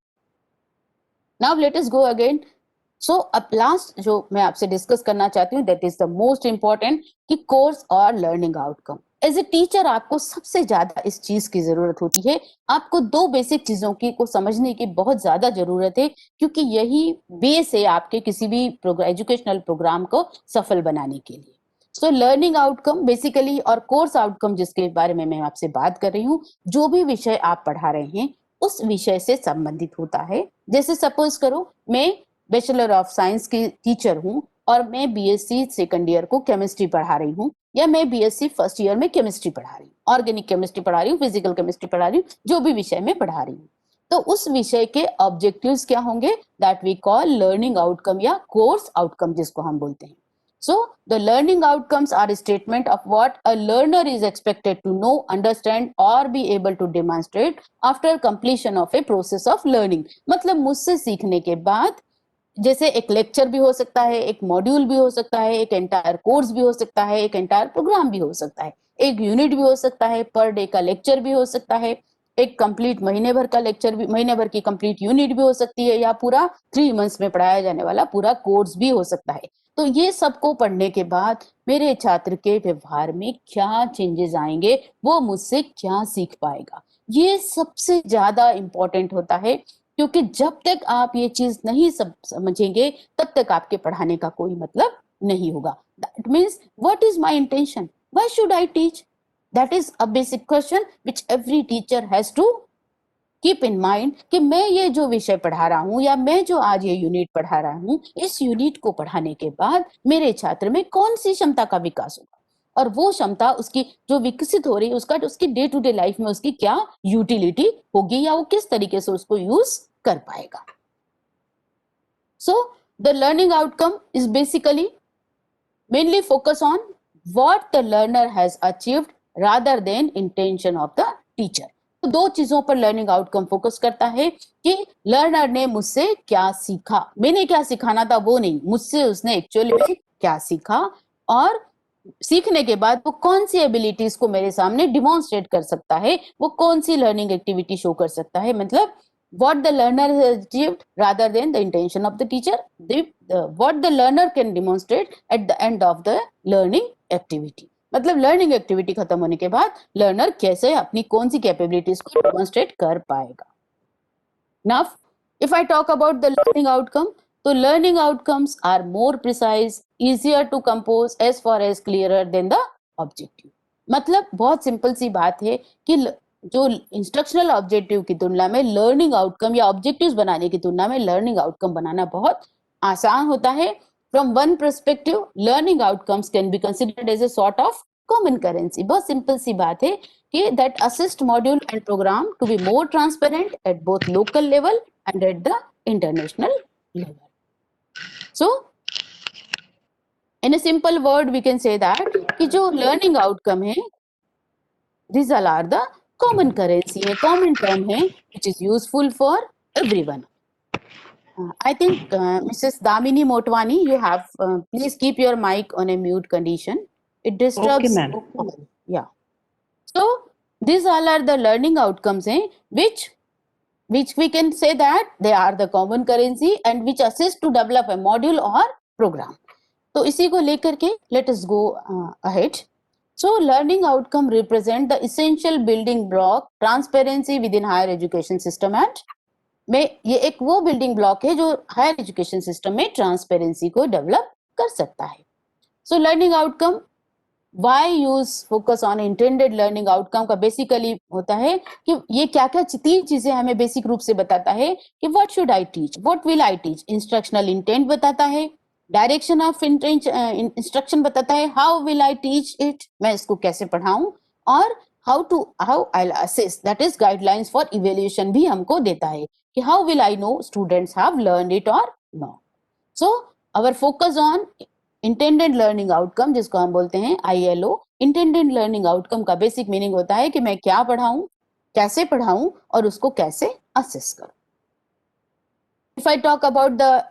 Now let us go again. So अब लास्ट जो मैं आपसे डिस्कस करना चाहती हूँ, that is the most important, कि कोर्स और learning outcome. As a teacher आपको सबसे ज्यादा इस चीज की जरूरत होती है. आपको दो बेसिक चीजों की को समझने की बहुत ज्यादा जरूरत है, क्योंकि यही बेस है आपके किसी भी एजुकेशनल प्रोग्राम को सफल बनाने के लिए. सो लर्निंग आउटकम बेसिकली और कोर्स आउटकम जिसके बारे में मैं आपसे बात कर रही हूँ, जो भी विषय आप पढ़ा रहे हैं उस विषय से संबंधित होता है. जैसे सपोज करो मैं बैचलर ऑफ साइंस की टीचर हूँ और मैं बीएससी सेकंड ईयर को केमिस्ट्री पढ़ा रही हूँ, या मैं बीएससी फर्स्ट ईयर में केमिस्ट्री पढ़ा रही हूँ, ऑर्गेनिक केमिस्ट्री पढ़ा रही हूँ, फिजिकल केमिस्ट्री पढ़ा रही हूँ, जो भी विषय में पढ़ा रही हूँ. तो उस विषय के ऑब्जेक्टिव्स क्या होंगे, that we call learning outcome या कोर्स आउटकम जिसको हम बोलते हैं. So the learning outcomes are a statement of what a learner is expected to know, understand or be able to demonstrate after completion of a process of learning. मतलब मुझसे सीखने के बाद, जैसे एक लेक्चर भी हो सकता है, एक मॉड्यूल भी हो सकता है, एक एंटायर कोर्स भी हो सकता है, एक एंटायर प्रोग्राम भी हो सकता है, एक यूनिट भी हो सकता है, पर डे का लेक्चर भी हो सकता है, एक कंप्लीट महीने भर का लेक्चर भी, महीने भर की कंप्लीट यूनिट भी हो सकती है, या पूरा 3 मंथ्स में पढ़ाया जाने वाला पूरा कोर्स भी हो सकता है. तो ये सबको पढ़ने के बाद मेरे छात्र के व्यवहार में क्या चेंजेस आएंगे, वो मुझसे क्या सीख पाएगा, ये सबसे ज्यादा इंपॉर्टेंट होता है. क्योंकि जब तक आप ये चीज नहीं समझेंगे, तब तक आपके पढ़ाने का कोई मतलब नहीं होगा. That means what is my intention, why should I teach, that is a basic question which every teacher has to keep in mind, कि मैं ये जो विषय पढ़ा रहा हूँ या मैं जो आज ये यूनिट पढ़ा रहा हूँ, इस यूनिट को पढ़ाने के बाद मेरे छात्र में कौन सी क्षमता का विकास होगा, और वो क्षमता उसकी जो विकसित हो रही है उसका उसकी डे टू डे लाइफ में उसकी क्या यूटिलिटी होगी, या वो किस तरीके से उसको यूज कर पाएगा. So the learning outcome is basically mainly focus on what the learner has achieved rather than intention of the teacher. तो दो चीजों पर लर्निंग आउटकम फोकस करता है कि लर्नर ने मुझसे क्या सीखा, मैंने क्या सिखाना था वो नहीं, मुझसे उसने एक्चुअली में क्या सीखा, और सीखने के बाद वो कौन सी एबिलिटीज को मेरे सामने डिमॉन्स्ट्रेट कर सकता है, वो कौन सी लर्निंग एक्टिविटी शो कर सकता है. मतलब what the learner has achieved rather than the intention of the teacher, what the learner can demonstrate at the end of the learning activity. मतलब लर्निंग एक्टिविटी खत्म होने के बाद लर्नर कैसे अपनी कौन सी कैपेबिलिटीज को डेमोन्स्ट्रेट कर पाएगा. Now if I talk about the learning outcome, तो learning outcomes are more precise, easier to compose, as far as clearer than the objective. मतलब बहुत सिंपल सी बात है कि जो इंस्ट्रक्शनल ऑब्जेक्टिव की तुलना में लर्निंग आउटकम या ऑब्जेक्टिव्स बनाने की तुलना में लर्निंग आउटकम बनाना बहुत आसान होता है। From one perspective, learning outcomes can be considered as a sort of common currency. बहुत सिंपल सी बात है कि that assist module and program to be more transparent at both local level and at the international level. So, in a simple word, we can say that कि जो learning outcome है, these all are the common currency है, common term है, which is useful for everyone. I think Mrs. Damini Motwani, you have please keep your mic on a mute condition. It disturbs. Okay, ma'am. Yeah. So these all are the learning outcomes, which we can say that they are the common currency and which assist to develop a module or program. तो इसी को लेकर के let us go ahead. So learning outcome represent the essential building block transparency within higher education system and में ये एक वो building block है जो हायर एजुकेशन सिस्टम में ट्रांसपेरेंसी को डेवलप कर सकता है. So learning outcome, why use focus on intended learning outcome का बेसिकली होता है कि ये क्या क्या तीन चीजें हमें बेसिक रूप से बताता है कि what should I teach, what will I teach. Instructional intent बताता है, डायरेक्शन ऑफ इंस्ट्रक्शन बताता है, how will I teach it, मैं इसको कैसे पढ़ाऊं, और how I assess, that is guidelines for evaluation भी हमको देता है कि how will I know students have learned it और not. So our focus on intended learning outcome, जिसको हम बोलते हैं ILO. इंटेंडेड लर्निंग आउटकम का बेसिक मीनिंग होता है कि मैं क्या पढ़ाऊं, कैसे पढ़ाऊं और उसको कैसे असेस करूं. If I talk about the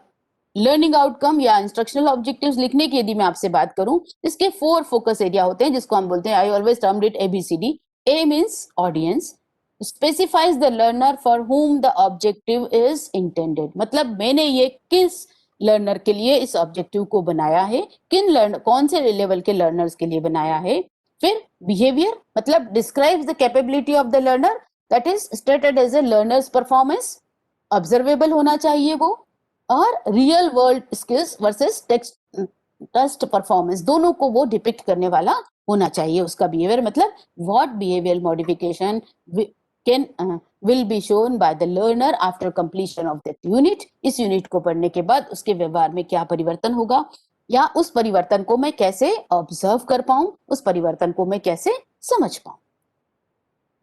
learning outcome या इंस्ट्रक्शनल ऑब्जेक्टिव्स लिखने की यदि मैं आपसे बात करूं, इसके 4 फोकस एरिया होते हैं जिसको हम बोलते हैं, I always termed it ABCD. A means audience, specifies the learner for whom the objective is intended. मतलब मैंने ये किस लर्नर के लिए इस ऑब्जेक्टिव को बनाया है, कौन से लेवल के लर्नर्स के लिए बनाया है. फिर बिहेवियर, मतलब describes the capability of the learner, that is stated as a learner's performance, observable होना चाहिए वो, और real world skills versus test performance, दोनों को वो डिपिक्ट करने वाला होना चाहिए उसका बिहेवियर. मतलब what behaviour modification can will be shown by the learner after completion of that unit. इस यूनिट को पढ़ने के बाद उसके व्यवहार में क्या परिवर्तन होगा, या उस परिवर्तन को मैं कैसे ऑब्जर्व कर पाऊं, उस परिवर्तन को मैं कैसे समझ पाऊं.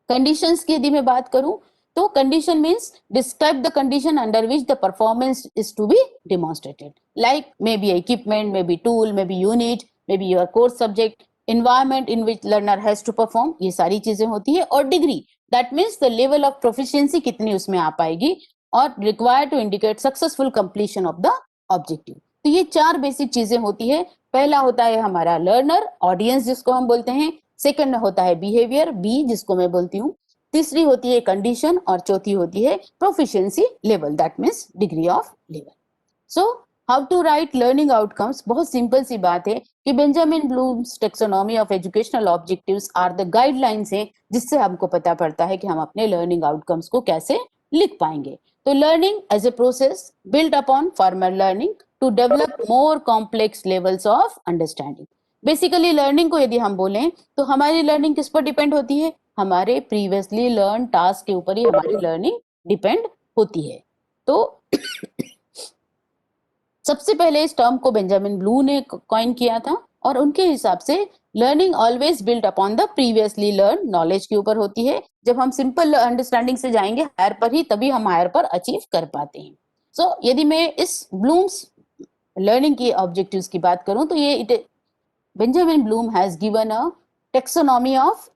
कंडीशंस की यदि मैं बात करूं तो condition means describe the condition under which the performance is to be demonstrated, like may be equipment, may be tool, may be unit, may be your course subject, environment in which learner has to perform. ये सारी चीजें होती है. और degree, that means the level of proficiency कितनी उसमें आ पाएगी, और required to indicate successful completion of the objective. तो ये 4 बेसिक चीजें होती है. पहला होता है हमारा लर्नर, ऑडियंस जिसको हम बोलते हैं. सेकंड होता है बिहेवियर, B जिसको मैं बोलती हूँ. तीसरी होती है कंडीशन, और चौथी होती है proficiency level, that means degree of level. So how to write learning outcomes, बहुत सिंपल सी बात है कि Benjamin Bloom's taxonomy of educational objectives are the guidelines हैं जिससे हमको पता पड़ता है कि हम अपने लर्निंग आउटकम्स को कैसे लिख पाएंगे. तो learning as a process build upon formal learning to develop more complex levels of understanding. Basically learning को यदि हम बोलें तो हमारी लर्निंग किस पर डिपेंड होती है, हमारे प्रीवियसली लर्न टास्क के ऊपर ही हमारी लर्निंग डिपेंड होती है. तो सबसे पहले इस टर्म को बेंजामिन ब्लू ने कॉइन किया था, और उनके हिसाब से learning always build upon the previously learn knowledge के ऊपर होती है. जब हम सिंपल अंडरस्टैंडिंग से जाएंगे हायर पर ही, तभी हम हायर पर अचीव कर पाते हैं. सो यदि मैं इस ब्लूम्स लर्निंग की ऑब्जेक्टिव्स की बात करूं तो ये Benjamin Bloom has given a taxonomy of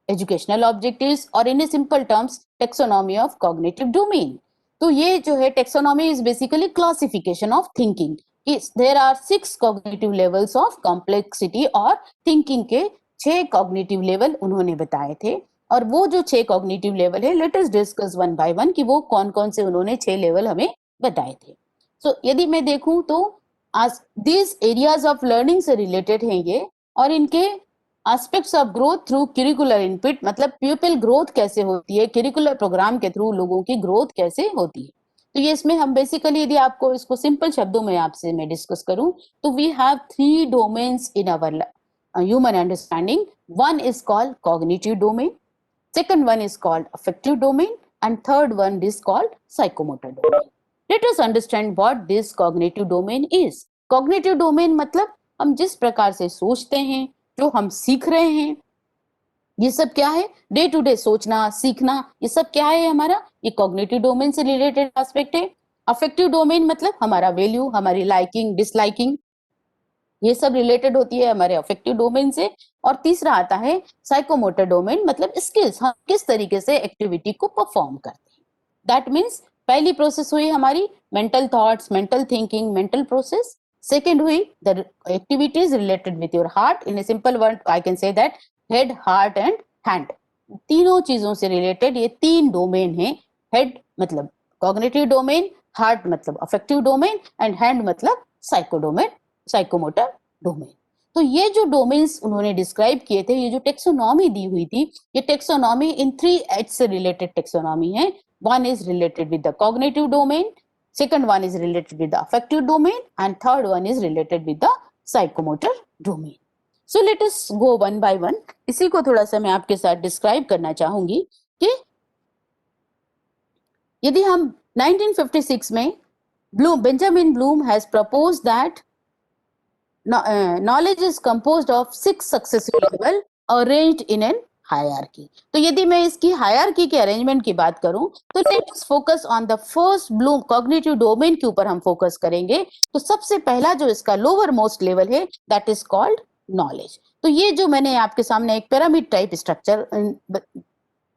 educational objectives, और in a simple terms taxonomy of cognitive domain. तो ये जो है taxonomy is basically classification of thinking. There are 6 cognitive levels of complexity, और थिंकिंग के 6 कॉग्निटिव लेवल उन्होंने बताए थे. और वो जो 6 कॉग्निटिव लेवल है, let us discuss one by one कि वो कौन कौन से उन्होंने 6 लेवल हमें बताए थे. सो यदि मैं देखूं तो आज दिस एरियाज ऑफ लर्निंग से रिलेटेड हैं ये, और इनके aspects of growth through curricular input, मतलब प्यूपिल ग्रोथ कैसे होती है, करिकुलर प्रोग्राम के थ्रू लोगों की ग्रोथ कैसे होती है. तो ये इसमें हम बेसिकली यदि आपको इसको सिंपल शब्दों में आपसे मैं डिस्कस करूं तो we have 3 domains in our human understanding. One is called cognitive domain, second one is called affective domain, and third one is called psychomotor domain. Let us understand what this cognitive domain is. Cognitive domain मतलब हम जिस प्रकार से सोचते हैं, जो हम सीख रहे हैं, ये सब क्या है? डे टू डे सोचना, सीखना, ये सब क्या है हमारा? ये कॉग्निटिव डोमेन से रिलेटेड एस्पेक्ट है. अफेक्टिव डोमेन मतलब हमारा वैल्यू, हमारी लाइकिंग, डिसलाइकिंग, ये सब रिलेटेड होती है हमारे अफेक्टिव डोमेन से. और तीसरा आता है साइकोमोटर डोमेन, मतलब स्किल्स, हम किस तरीके से एक्टिविटी को परफॉर्म करते हैं. दैट मीन्स पहली प्रोसेस हुई हमारी mental thoughts, mental thinking, mental process. Second हुई the activities related with your heart. In a simple word I can say that head, heart and hand. तीनों चीजों से रिलेटेड ये 3 डोमेन है. हेड मतलब कॉग्निटिव डोमेन, हार्ट मतलब affective domain, and hand मतलब psychomotor domain. तो ये जो डोमेन्स उन्होंने डिस्क्राइब किए थे, ये जो टेक्सोनॉमी दी हुई थी, ये टेक्सोनॉमी इन 3 एच से रिलेटेड टेक्सोनॉमी है. One is related with the cognitive domain, second one is related with the affective domain, and third one is related with the psychomotor domain. So let us go one by one. इसी को थोड़ा सा मैं आपके साथ describe करना चाहूंगी कि यदि हम 1956 में Benjamin Bloom has proposed that knowledge is composed of 6 successive level arranged in an hierarchy. तो यदि मैं इसकी हायरार्की के अरेंजमेंट की बात करूं तो let us focus on the first Bloom cognitive domain के ऊपर हम फोकस करेंगे. तो सबसे पहला जो इसका लोअर मोस्ट लेवल है दैट इज कॉल्ड नॉलेज. तो ये जो मैंने आपके सामने एक पिरामिड टाइप स्ट्रक्चर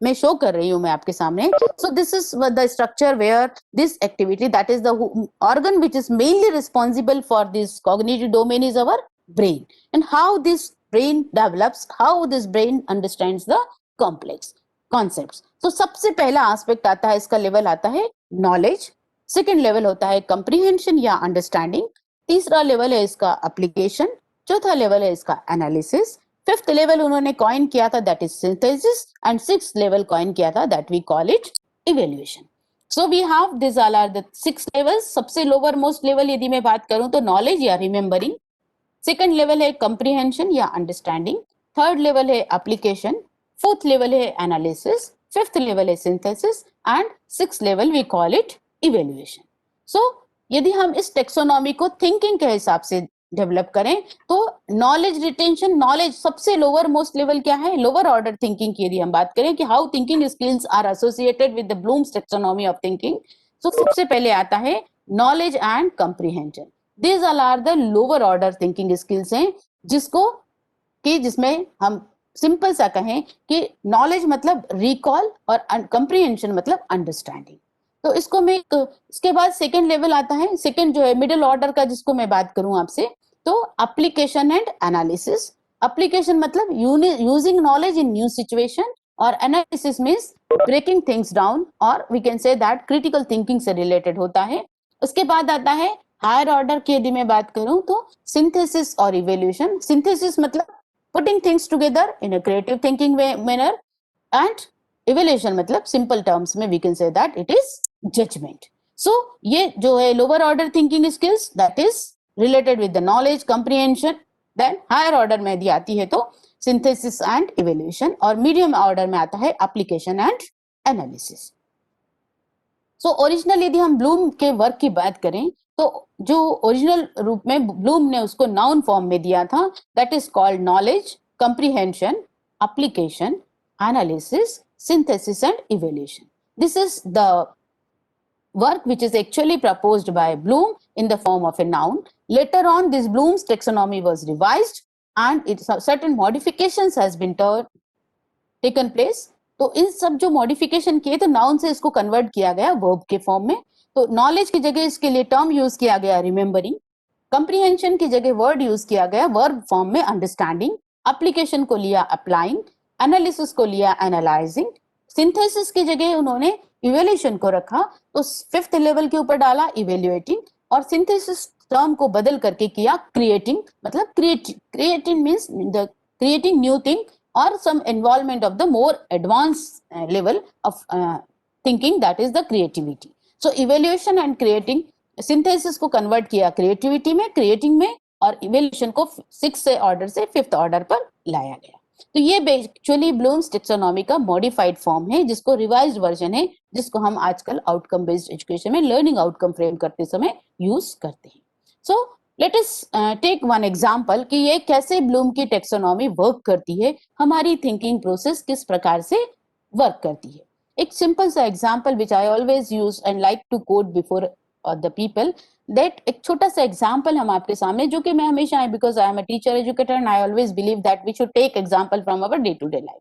में शो कर रही हूं मैं आपके सामने. So this is the structure where this activity that is the organ which is mainly responsible for this cognitive domain is our brain. And how this brain develops, how this brain understands the complex concepts. So सबसे पहला aspect आता है, इसका level आता है knowledge. Second level होता है comprehension या अंडरस्टैंडिंग. तीसरा लेवल है इसका एप्लीकेशन. चौथा लेवल है इसका एनालिसिस. फिफ्थ लेवल उन्होंने कॉइन किया था that is synthesis. And six level coin किया था that we call it evaluation. So we have this all are the 6 levels. सबसे लोअर मोस्ट लेवल यदि मैं बात करूं तो नॉलेज या रिमेंबरिंग. सेकेंड लेवल है कंप्रीहेंशन या अंडरस्टैंडिंग. थर्ड लेवल है एप्लीकेशन. फोर्थ लेवल है एनालिसिस. फिफ्थ लेवल है synthesis. And six level we call it evaluation. सो यदि हम इस टेक्सोनॉमी को थिंकिंग के हिसाब से डेवलप करें तो नॉलेज रिटेंशन, नॉलेज सबसे लोअर मोस्ट लेवल क्या है? लोअर ऑर्डर थिंकिंग की यदि हम बात करें कि how thinking skills are associated with the Bloom's taxonomy of thinking. So सबसे पहले आता है knowledge and comprehension. These all are the lower order thinking skills हैं जिसमें हम सिंपल सा कहें कि नॉलेज मतलब रिकॉल और कंप्रीहेंशन मतलब अंडरस्टैंडिंग. तो इसको मैं इसके बाद सेकेंड लेवल आता है. सेकेंड जो है मिडिल ऑर्डर का, जिसको मैं बात करूं आपसे, तो एप्लीकेशन एंड एनालिसिस. एप्लीकेशन मतलब using knowledge in new situation, और analysis means breaking things down, और we can say that critical thinking से रिलेटेड होता है. उसके बाद आता है हायर ऑर्डर की यदि मैं बात करूं तो सिंथेसिस और इवेल्यूशन. सिंथेसिस मतलब putting things together in a creative thinking manner, and evaluation मतलब सिंपल टर्म्स में we can say that it is judgement. So ये जो है lower order thinking skills that is related with the knowledge, comprehension. Then higher order में यदि आती है तो सिंथेसिस एंड इवेल्यूशन, और मीडियम ऑर्डर में आता है application and analysis. So original यदि हम ब्लूम के वर्क की बात करें तो जो ओरिजिनल रूप में ब्लूम ने उसको नाउन फॉर्म में दिया था that is called knowledge, comprehension, application, analysis, synthesis and evaluation. This is the work which is actually proposed by Bloom in the form of a noun. Later on this Bloom's taxonomy was revised and certain modifications has been taken place. तो इन सब जो modification किए तो noun से इसको convert किया गया verb के फॉर्म में. तो नॉलेज की जगह इसके लिए टर्म यूज किया गया रिमेंबरिंग. कंप्रीहेंशन की जगह वर्ड यूज किया गया वर्ब फॉर्म में अंडरस्टैंडिंग. एप्लीकेशन को लिया अप्लाइंग. एनालिसिस को लिया एनालाइजिंग. सिंथेसिस की जगह उन्होंने इवेल्यूशन को रखा तो फिफ्थ लेवल के ऊपर डाला इवेल्युएटिंग, और सिंथेसिस टर्म को बदल करके किया क्रिएटिंग. मतलब creating means the creating new thing or some involvement of the more advanced level of thinking, that is the creativity. So evaluation and creating, synthesis को कन्वर्ट किया क्रिएटिविटी में, creating में, और इवेल्युएशन को 6 ऑर्डर से 5th order पर लाया गया। तो ये एक्चुअली ब्लूम्स टैक्सोनॉमी का मॉडिफाइड फॉर्म है, जिसको रिवाइज्ड वर्जन है, जिसको हम आजकल आउटकम बेस्ड एजुकेशन में लर्निंग आउटकम फ्रेम करते समय यूज करते हैं। So let us take one example कि ये कैसे ब्लूम की टैक्सोनॉमी वर्क करती है, हमारी थिंकिंग प्रोसेस किस प्रकार से वर्क करती है। एक सिंपल सा example which I always use and like to quote before the people, that एक छोटा सा एग्जांपल हम आपके सामने, जो कि मैं हमेशा, because I am a teacher educator and I always believe that we should take example from our day to day life.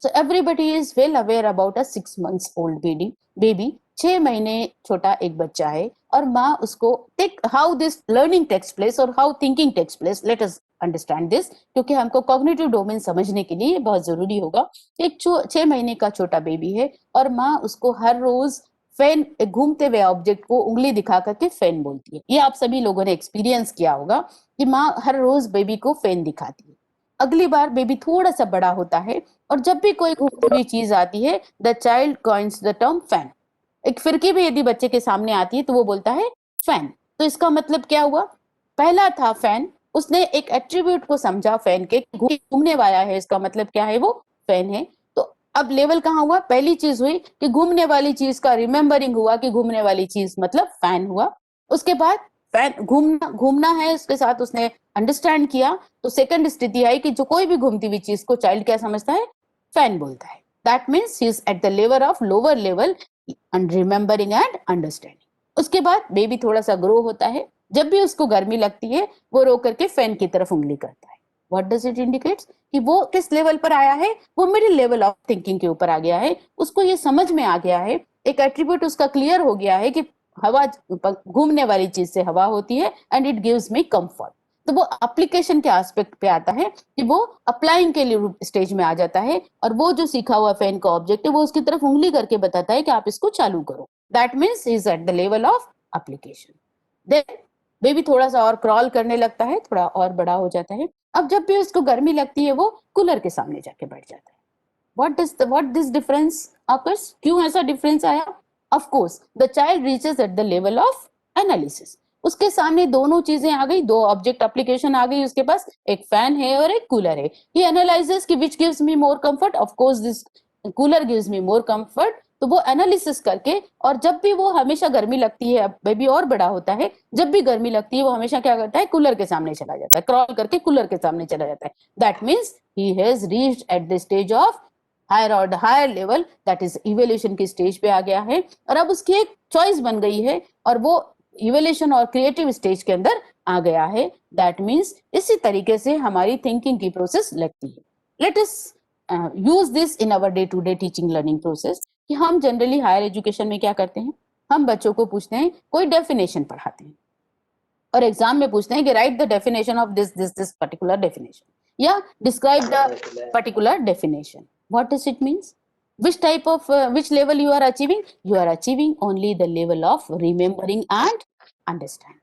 So everybody is well aware about a 6 months old baby. 6 महीने छोटा एक बच्चा है और माँ उसको take how this learning takes place और how thinking takes place, let us understand this, क्योंकि हमको कॉग्निटिव डोमेन समझने के लिए बहुत जरूरी होगा। एक 6 महीने का छोटा बेबी है और माँ उसको हर रोज फैन, घूमते हुए ऑब्जेक्ट को उंगली दिखा करके फैन बोलती है। ये आप सभी लोगों ने एक्सपीरियंस किया होगा कि माँ हर रोज बेबी को फैन दिखाती है। अगली बार बेबी थोड़ा सा बड़ा होता है और जब भी कोई घूमती हुई चीज आती है, the child coins the term fan. एक फिरकी भी यदि बच्चे के सामने आती है तो वो बोलता है फैन। तो इसका मतलब क्या हुआ? पहला था फैन, उसने एक एट्रीब्यूट को समझा फैन के, घूमने वाला है, इसका मतलब क्या है? वो फैन है। तो अब लेवल कहाँ हुआ? पहली चीज हुई कि घूमने वाली चीज का रिमेम्बरिंग हुआ कि घूमने वाली चीज मतलब फैन हुआ। उसके बाद फैन घूमना घूमना है, उसके साथ उसने अंडरस्टैंड किया। तो सेकंड स्थिति आई कि जो कोई भी घूमती हुई चीज को चाइल्ड क्या समझता है? फैन बोलता है। That means he is at the level of lower level and remembering and understanding. उसके बाद बेबी थोड़ा सा ग्रो होता है, जब भी उसको गर्मी लगती है वो रो करके फैन की तरफ उंगली करता है। What does it indicates? कि वो किस लेवल पर आया है? वो मिडिल लेवल ऑफ थिंकिंग के ऊपर आ गया है। उसको ये समझ में आ गया है, एक एट्रीब्यूट उसका क्लियर हो गया है कि हवा, घूमने वाली चीज से हवा होती है and it gives me comfort. तो वो एप्लीकेशन के एस्पेक्ट पे आता है कि वो अप्लाइंग के लिए स्टेज में आ जाता है और वो जो सीखा हुआ फैन का ऑब्जेक्ट है वो उसकी तरफ उंगली करके बताता है कि आप इसको चालू करो। That means is at the level of application. Then baby थोड़ा सा और क्रॉल करने लगता है, थोड़ा और बड़ा हो जाता है। अब जब भी उसको गर्मी लगती है वो कूलर के सामने जाके बैठ जाता है। what this difference occurs? क्यों ऐसा डिफरेंस आया? of course the child reaches at the level of analysis. उसके सामने दोनों चीजें आ गई, दो ऑब्जेक्ट एप्लीकेशन आ गई उसके पास, एक फैन है और एक कूलर है। he analyzes कि which gives me more comfort? of course this cooler gives me more comfort. तो वो एनालिसिस करके, और जब भी वो हमेशा गर्मी लगती है, अब बेबी और बड़ा होता है, जब भी गर्मी लगती है वो हमेशा क्या करता है? कूलर के सामने चला जाता है, क्रॉल करके कूलर के सामने चला जाता है। That means he has reached at the stage of higher और higher level, that is evolution की स्टेज पे आ गया है। और अब उसकी एक चॉइस बन गई है और वो इवोल्यूशन और क्रिएटिव स्टेज के अंदर आ गया है। दैट मीन्स इसी तरीके से हमारी थिंकिंग की प्रोसेस लगती है। Let us use this in our day to day teaching learning process. कि हम जनरली हायर एजुकेशन में क्या करते हैं? हम बच्चों को पूछते हैं, कोई डेफिनेशन पढ़ाते हैं और एग्जाम में पूछते हैं कि write the definition of this particular definition या describe the particular definition. what does it means? Which type of which level you are achieving? You are achieving only the level of remembering and understanding.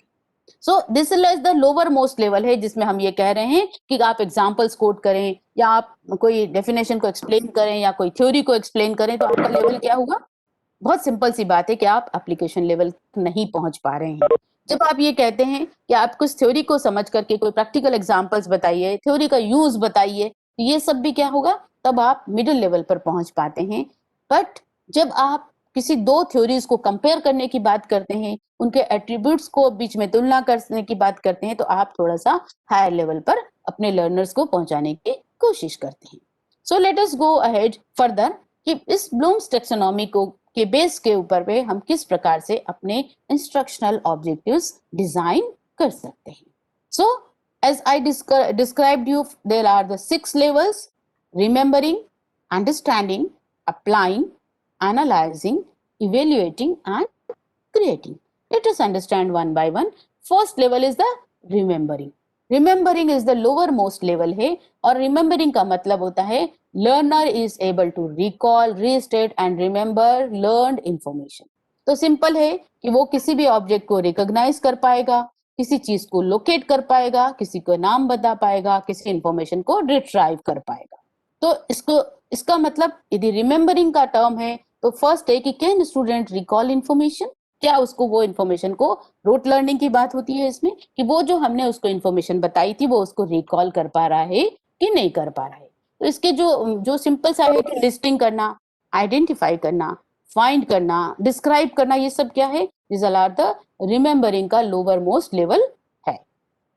So this is the lower most level है, जिसमें हम ये कह रहे हैं कि आप examples coat करें या आप कोई डेफिनेशन को एक्सप्लेन करें या कोई थ्योरी को एक्सप्लेन करें, तो आपका लेवल क्या होगा? बहुत सिंपल सी बात है कि आप एप्लीकेशन लेवल नहीं पहुंच पा रहे हैं। जब आप ये कहते हैं कि आप कुछ थ्योरी को समझ करके कोई प्रैक्टिकल एग्जांपल्स बताइए, थ्योरी का यूज बताइए, तो ये सब भी क्या होगा? तब आप मिडिल लेवल पर पहुंच पाते हैं। बट जब आप किसी दो थ्योरीज को कंपेयर करने की बात करते हैं, उनके एट्रीब्यूट्स को बीच में तुलना करने की बात करते हैं, तो आप थोड़ा सा हायर लेवल पर अपने लर्नर्स को पहुंचाने की कोशिश करते हैं। So let us go ahead further कि इस ब्लूम्स टैक्सोनॉमी को के बेस के ऊपर पे हम किस प्रकार से अपने इंस्ट्रक्शनल ऑब्जेक्टिव्स डिजाइन कर सकते हैं। सो as I described you, there are the 6 levels: remembering, understanding, applying, analyzing, evaluating and creating. Let us understand one by one. First level is the remembering. Remembering is the lower most level है और remembering का मतलब होता है learner is able to recall, restate and remember learned information. तो simple है कि वो किसी भी ऑब्जेक्ट को रिकॉग्नाइज कर पाएगा, किसी चीज को लोकेट कर पाएगा, किसी को नाम बता पाएगा, किसी इंफॉर्मेशन को रिट्राइव कर पाएगा। तो इसका मतलब यदि रिमेम्बरिंग का टर्म है तो फर्स्ट है कि कैन स्टूडेंट रिकॉल इंफॉर्मेशन? क्या उसको वो इन्फॉर्मेशन को, रोट लर्निंग की बात होती है इसमें, कि वो जो हमने उसको इन्फॉर्मेशन बताई थी वो उसको रिकॉल कर पा रहा है कि नहीं कर पा रहा है। तो इसके जो जो सिंपल सा है कि लिस्टिंग करना, आइडेंटिफाई करना, फाइंड करना, डिस्क्राइब करना, ये सब क्या है, दिस आर द रिमेम्बरिंग का लोअर मोस्ट लेवल है।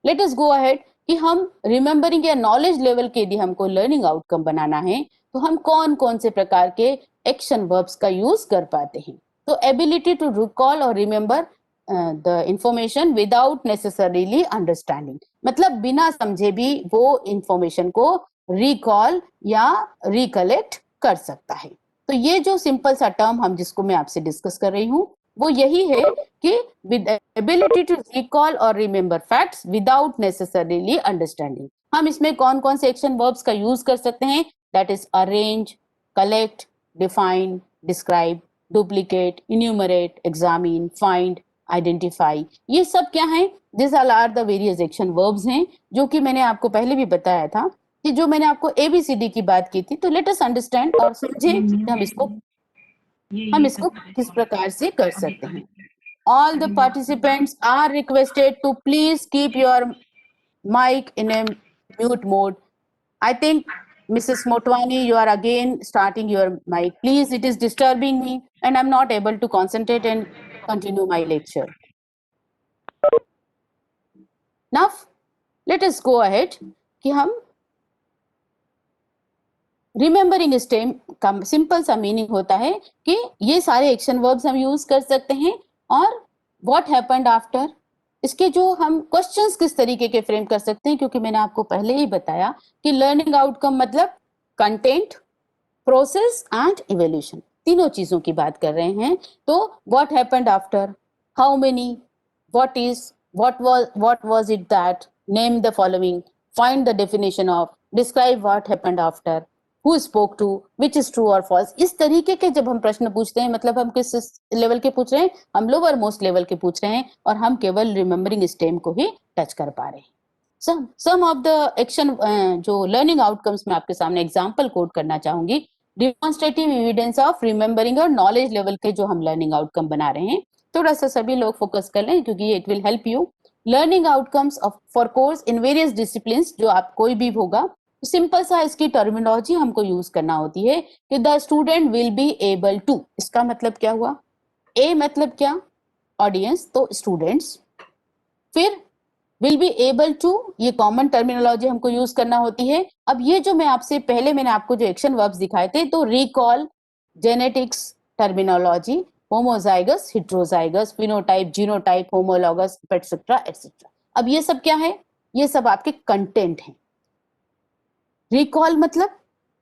लेट अस गो अहेड कि हम रिमेम्बरिंग या नॉलेज लेवल के यदि हमको लर्निंग आउटकम बनाना है तो हम कौन कौन से प्रकार के एक्शन वर्ब्स का यूज कर पाते हैं। तो एबिलिटी टू रिकॉल और remember the information without necessarily understanding, मतलब बिना समझे भी वो इंफॉर्मेशन को रिकॉल या रिकलेक्ट कर सकता है। तो ये जो सिंपल सा टर्म हम जिसको मैं आपसे डिस्कस कर रही हूँ वो यही है कि with ability to recall or remember facts without necessarily understanding। हम इसमें कौन कौन से एक्शन वर्ब्स का यूज कर सकते हैं, that is arrange, collect, define, describe, duplicate, enumerate, examine, find, identify, ये सब क्या है, this all are the various action verbs हैं जो कि मैंने आपको पहले भी बताया था कि जो मैंने आपको एबीसीडी की बात की थी। तो लेट अस अंडरस्टैंड और समझें कि हम इसको किस प्रकार से कर सकते हैं। All the participants are requested to please keep your mic in a mute mode. I think Mrs. Motwani, you are again starting your mic. Please, it is disturbing me and I'm not able to concentrate and continue my lecture. Now, let us go ahead कि हम remembering stem का simple सा meaning होता है कि ये सारे action verbs हम यूज कर सकते हैं और व्हाट हैपेंड आफ्टर, इसके जो हम क्वेश्चंस किस तरीके के फ्रेम कर सकते हैं, क्योंकि मैंने आपको पहले ही बताया कि लर्निंग आउटकम मतलब कंटेंट, प्रोसेस एंड इवोल्यूशन, तीनों चीजों की बात कर रहे हैं। तो what happened after, how many, what is, what was it that, name the following, find the definition of, describe what happened after, who spoke to, which is true और false. इस तरीके के जब हम प्रश्न पूछते हैं मतलब हम किस लेवल के पूछ रहे हैं, हम लोअर मोस्ट लेवल के पूछ रहे हैं और हम केवल रिमेम्बरिंग स्टेम को ही टच कर पा रहे हैं। सम ऑफ द एक्शन जो लर्निंग आउटकम्स मैं आपके सामने एग्जांपल कोट करना चाहूंगी, डिमॉन्स्ट्रेटिव एविडेंस ऑफ रिमेम्बरिंग और नॉलेज लेवल के जो हम लर्निंग आउटकम बना रहे हैं। थोड़ा सा सभी लोग फोकस कर लें क्योंकि it will help you. Learning outcomes of for course in various disciplines, जो आप कोई भी होगा, सिंपल सा इसकी टर्मिनोलॉजी हमको यूज करना होती है कि the student will be able to, इसका मतलब क्या हुआ, ए मतलब क्या, ऑडियंस, तो स्टूडेंट्स, फिर विल बी एबल टू, ये कॉमन टर्मिनोलॉजी हमको यूज करना होती है। अब ये जो मैं आपसे पहले मैंने आपको जो एक्शन वर्ब्स दिखाए थे, तो recall, genetics terminology, homozygous, heterozygous, phenotype, genotype, homologous, etcetera etcetera. अब ये सब क्या है, ये सब आपके कंटेंट हैं। रिकॉल मतलब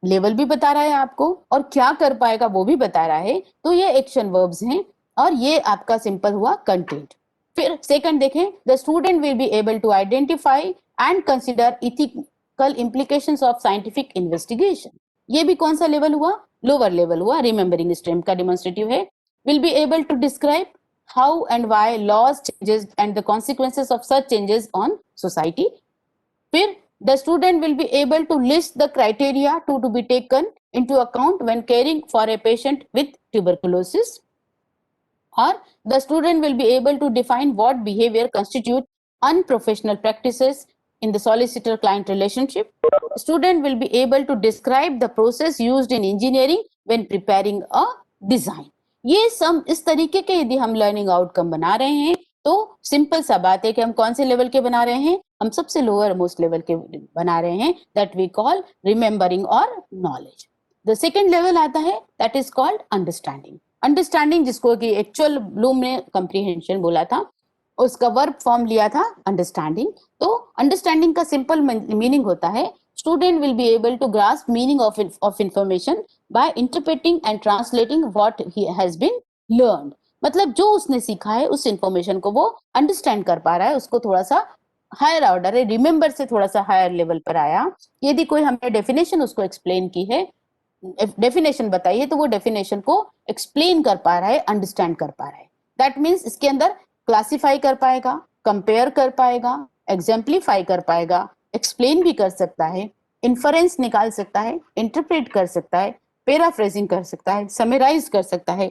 लेवल भी बता रहा है आपको और क्या कर पाएगा वो भी बता रहा है, तो ये एक्शन वर्ब्स हैं और ये आपका सिंपल हुआ कंटेंट। फिर सेकंड देखें, the student will be able to identify and consider ethical implications of scientific investigation, ये भी कौन सा लेवल हुआ, लोअर लेवल हुआ, रिमेम्बरिंग स्टेम का डेमोन्स्ट्रेटिव है। Will be able to describe how and why laws changes and the consequences of such changes on society. फिर the student will be able to list the criteria to be taken into account when caring for a patient with tuberculosis, or the student will be able to define what behavior constitute unprofessional practices in the solicitor client relationship. Student will be able to describe the process used in engineering when preparing a design। ये सब इस तरीके के यदि हम learning outcome बना रहे हैं तो सिंपल सा बात है कि हम कौन से लेवल के बना रहे हैं, हम सबसे लोअर मोस्ट लेवल के बना रहे हैं, दैट वी कॉल रिमेम्बरिंग और नॉलेज। द सेकेंड लेवल आता है that is called understanding. Understanding जिसको कि एक्चुअल ब्लूम ने कंप्रीहेंशन बोला था, उसका वर्ब फॉर्म लिया था अंडरस्टैंडिंग। तो अंडरस्टैंडिंग का सिंपल मीनिंग होता है student will be able to grasp meaning of information by interpreting and translating what he has been learned, मतलब जो उसने सीखा है उस इंफॉर्मेशन को वो अंडरस्टैंड कर पा रहा है, उसको थोड़ा सा हायर ऑर्डर है, रिमेंबर से थोड़ा सा हायर लेवल पर आया। यदि कोई हमने डेफिनेशन उसको एक्सप्लेन की है, डेफिनेशन बताई है, तो वो डेफिनेशन को एक्सप्लेन कर पा रहा है, अंडरस्टैंड कर पा रहा है। दैट मीन्स इसके अंदर क्लासिफाई कर पाएगा, कंपेयर कर पाएगा, एग्जाम्पलीफाई कर पाएगा, एक्सप्लेन भी कर सकता है, इन्फरेंस निकाल सकता है, इंटरप्रेट कर सकता है, पैराफ्रेजिंग कर सकता है, समराइज कर सकता है,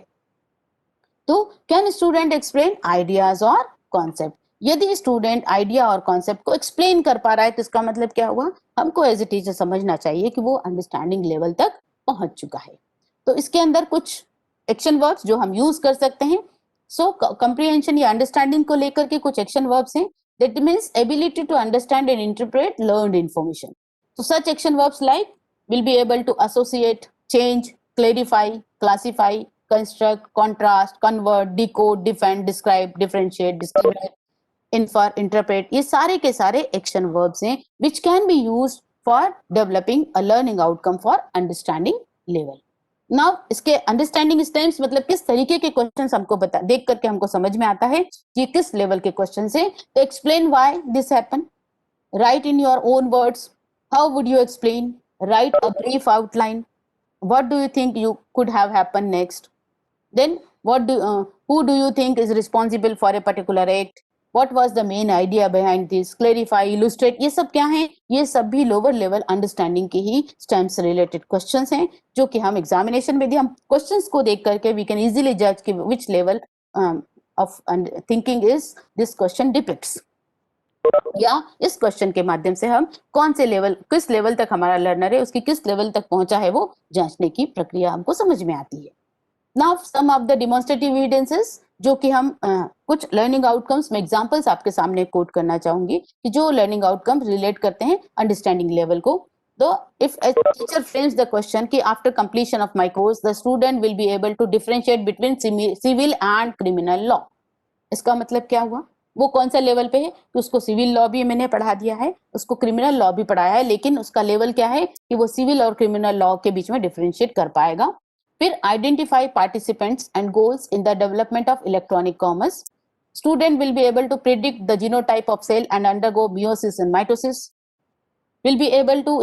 तो कैन स्टूडेंट एक्सप्लेन आइडियाज और कॉन्सेप्ट, यदि स्टूडेंट आइडिया और कॉन्सेप्ट को एक्सप्लेन कर पा रहा है तो इसका मतलब क्या हुआ, हमको एज ए टीचर समझना चाहिए कि वो अंडरस्टैंडिंग लेवल तक पहुंच चुका है। तो इसके अंदर कुछ एक्शन वर्ब्स जो हम यूज कर सकते हैं। सो कंप्रीहेंशन या अंडरस्टैंडिंग को लेकर के कुछ एक्शन वर्ब्स हैं। That means ability to understand and interpret learned information. So such action verbs like will be able to associate, change, clarify, classify, construct, contrast, convert, decode, defend, describe, differentiate, discriminate, infer, interpret, ये सारे के सारे action verbs हैं which can be used for developing a learning outcome for understanding level. Now इसके understanding stems मतलब किस तरीके के क्वेश्चंस हमको बता देख करके हमको समझ में आता है कि किस लेवल के क्वेश्चन है। तो explain why this happen, write in your own words, how would you explain, write a brief outline, what do you think you could have happened next, then who do you think is responsible for a particular act, what was the main idea behind this, clarify, illustrate, ये सब क्या है, ये सब भी lower level understanding के ही stem से related questions हैं जो कि हम एग्जामिनेशन में भी हम क्वेश्चंस को देख करके वी कैन इजीली जज कि which level of thinking is this question depicts, या इस क्वेश्चन के माध्यम से हम कौन से लेवल किस लेवल तक हमारा लर्नर है उसकी किस लेवल तक पहुंचा है वो जांचने की प्रक्रिया हमको समझ में आती है। Now some of the demonstrative evidences जो कि हम कुछ लर्निंग आउटकम्स में एग्जांपल्स आपके सामने कोट करना चाहूंगी कि जो लर्निंग आउटकम्स रिलेट करते हैं अंडरस्टैंडिंग लेवल को। तो if a teacher frames the question कि after completion of my course the student will be able to differentiate between civil and criminal law, इसका मतलब क्या हुआ, वो कौन सा लेवल पे है कि उसको सिविल लॉ भी मैंने पढ़ा दिया है, उसको क्रिमिनल लॉ भी पढ़ाया है, लेकिन उसका लेवल क्या है कि वो सिविल और क्रिमिनल लॉ के बीच में डिफरेंशिएट कर पाएगा। फिर identify participants and goals in the development of electronic commerce, student will be able to predict the genotype of cell and undergo meiosis and mitosis, will be able to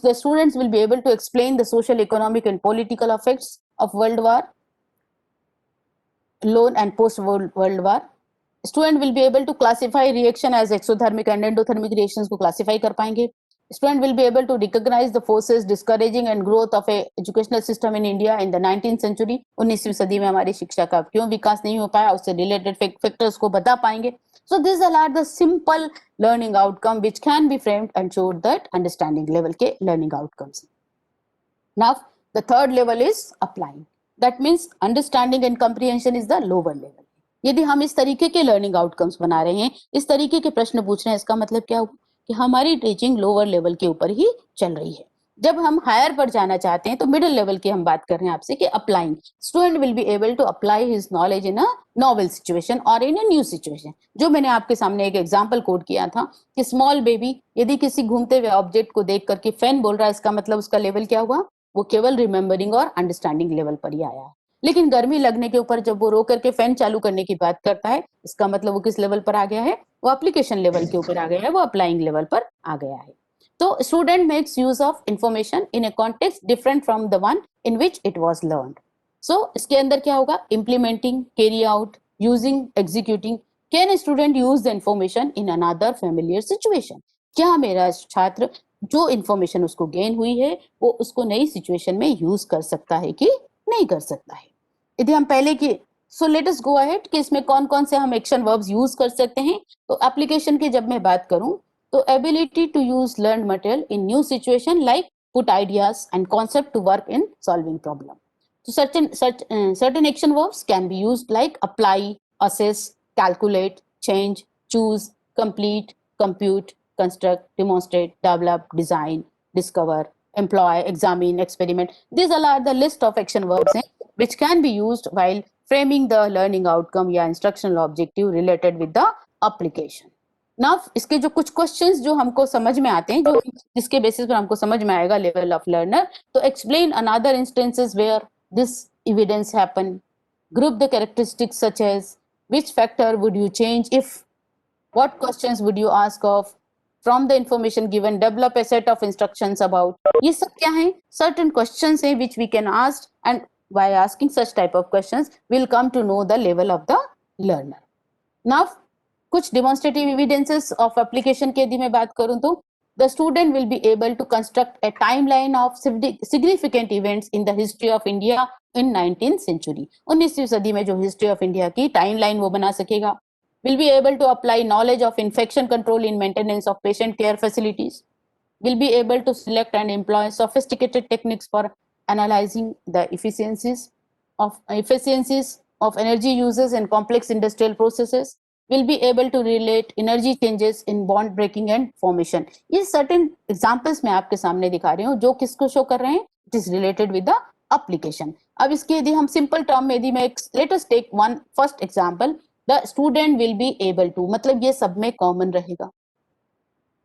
the students will be able to explain the social, economic and political effects of world war loan and post world war, student will be able to classify reaction as exothermic and endothermic reactions को classify कर पाएंगे। Student will be able to recognize the forces discouraging and growth of a educational system in India in the 19th century, 19वीं सदी में हमारी शिक्षा का क्यों विकास नहीं हो पाया उससे रिलेटेड फैक्टर्स को बता पाएंगे। So this are the simple learning outcome which can be framed and showed that understanding level के learning outcomes. Now the third level is applying, that means understanding and comprehension is the lower level. यदि हम इस तरीके के learning outcomes बना रहे हैं, इस तरीके के प्रश्न पूछ रहे हैं, इसका मतलब क्या हुआ कि हमारी टीचिंग लोअर लेवल के ऊपर ही चल रही है। जब हम हायर पर जाना चाहते हैं तो मिडिल लेवल की हम बात कर रहे हैं आपसे कि applying, student will be able to apply his knowledge in a novel situation और इन अ न्यू सिचुएशन। जो मैंने आपके सामने एक एग्जांपल कोट किया था कि स्मॉल बेबी यदि किसी घूमते हुए ऑब्जेक्ट को देख करके फैन बोल रहा है, इसका मतलब उसका लेवल क्या हुआ, वो केवल रिमेंबरिंग और अंडरस्टैंडिंग लेवल पर ही आया है। लेकिन गर्मी लगने के ऊपर जब वो रो करके फैन चालू करने की बात करता है, इसका मतलब वो किस लेवल पर आ गया है, वो एप्लीकेशन लेवल के ऊपर आ गया है, वो अप्लाइंग लेवल पर आ गया है। तो student makes use of information in a context different from the one in which it was learned. So इसके अंदर क्या होगा, implementing, carry out, using, executing. Can student use the information in another familiar situation, क्या मेरा छात्र जो information उसको gain हुई है वो उसको नई सिचुएशन में यूज कर सकता है कि नहीं कर सकता है। यदि हम पहले की सो लेट अस गो अहेड कि इसमें कौन कौन से हम एक्शन वर्ब्स यूज कर सकते हैं। तो एप्लीकेशन की जब मैं बात करूं तो ability to use learn material in new situation like put ideas and concept to work in solving problem. तो certain action verbs can be used like apply, assess, calculate, change, choose, complete, compute, construct, demonstrate, develop, design, discover, employ, examine, experiment. These all are the list of action verbs which can be used while framing the learning outcome या instructional objective related with the application. Now इसके जो कुछ questions जो हमको समझ में आते हैं, जो जिसके बेसिस पर हमको समझ में आएगा लेवल ऑफ लर्नर, तो explain another instances where this evidence happen, group the characteristics such as which factor would you change if, what questions would you ask of, from the information given develop a set of instructions about। ये सब क्या है, certain questions है which we can ask and by asking such type of questions we'll come to know the level of the learner। Now कुछ demonstrative evidences of application के यदि मैं बात करूं तो the student will be able to construct a timeline of significant events in the history of India in 19th century, 19वीं सदी में जो हिस्ट्री ऑफ इंडिया की टाइमलाइन वो बना सकेगा. Will be able to apply knowledge of infection control in maintenance of patient care facilities. Will be able to select and employ sophisticated techniques for analyzing the efficiencies of energy uses in complex industrial processes. Will be able to relate energy changes in bond breaking and formation. ये certain examples मैं आपके सामने दिखा रही हूँ जो किसको show कर रहे हैं. It is related with the application. अब इसके यदि हम simple term में यदि मैं let us take one first example. The student will be able to, मतलब ये सब में common रहेगा.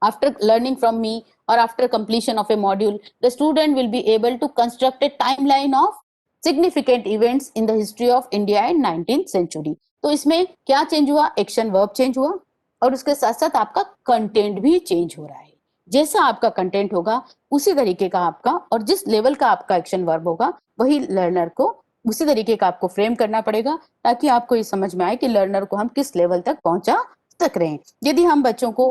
After learning from me or after completion of a module, the student will be able to construct a timeline of significant events in the history of India in 19th century. तो इसमें क्या change हुआ? Action verb change हुआ और उसके साथ साथ आपका कंटेंट भी चेंज हो रहा है. जैसा आपका कंटेंट होगा उसी तरीके का आपका और जिस लेवल का आपका एक्शन वर्ब होगा वही लर्नर को उसी तरीके का आपको फ्रेम करना पड़ेगा ताकि आपको ये समझ में आए कि लर्नर को हम किस लेवल तक पहुंचा सक रहे हैं. यदि हम बच्चों को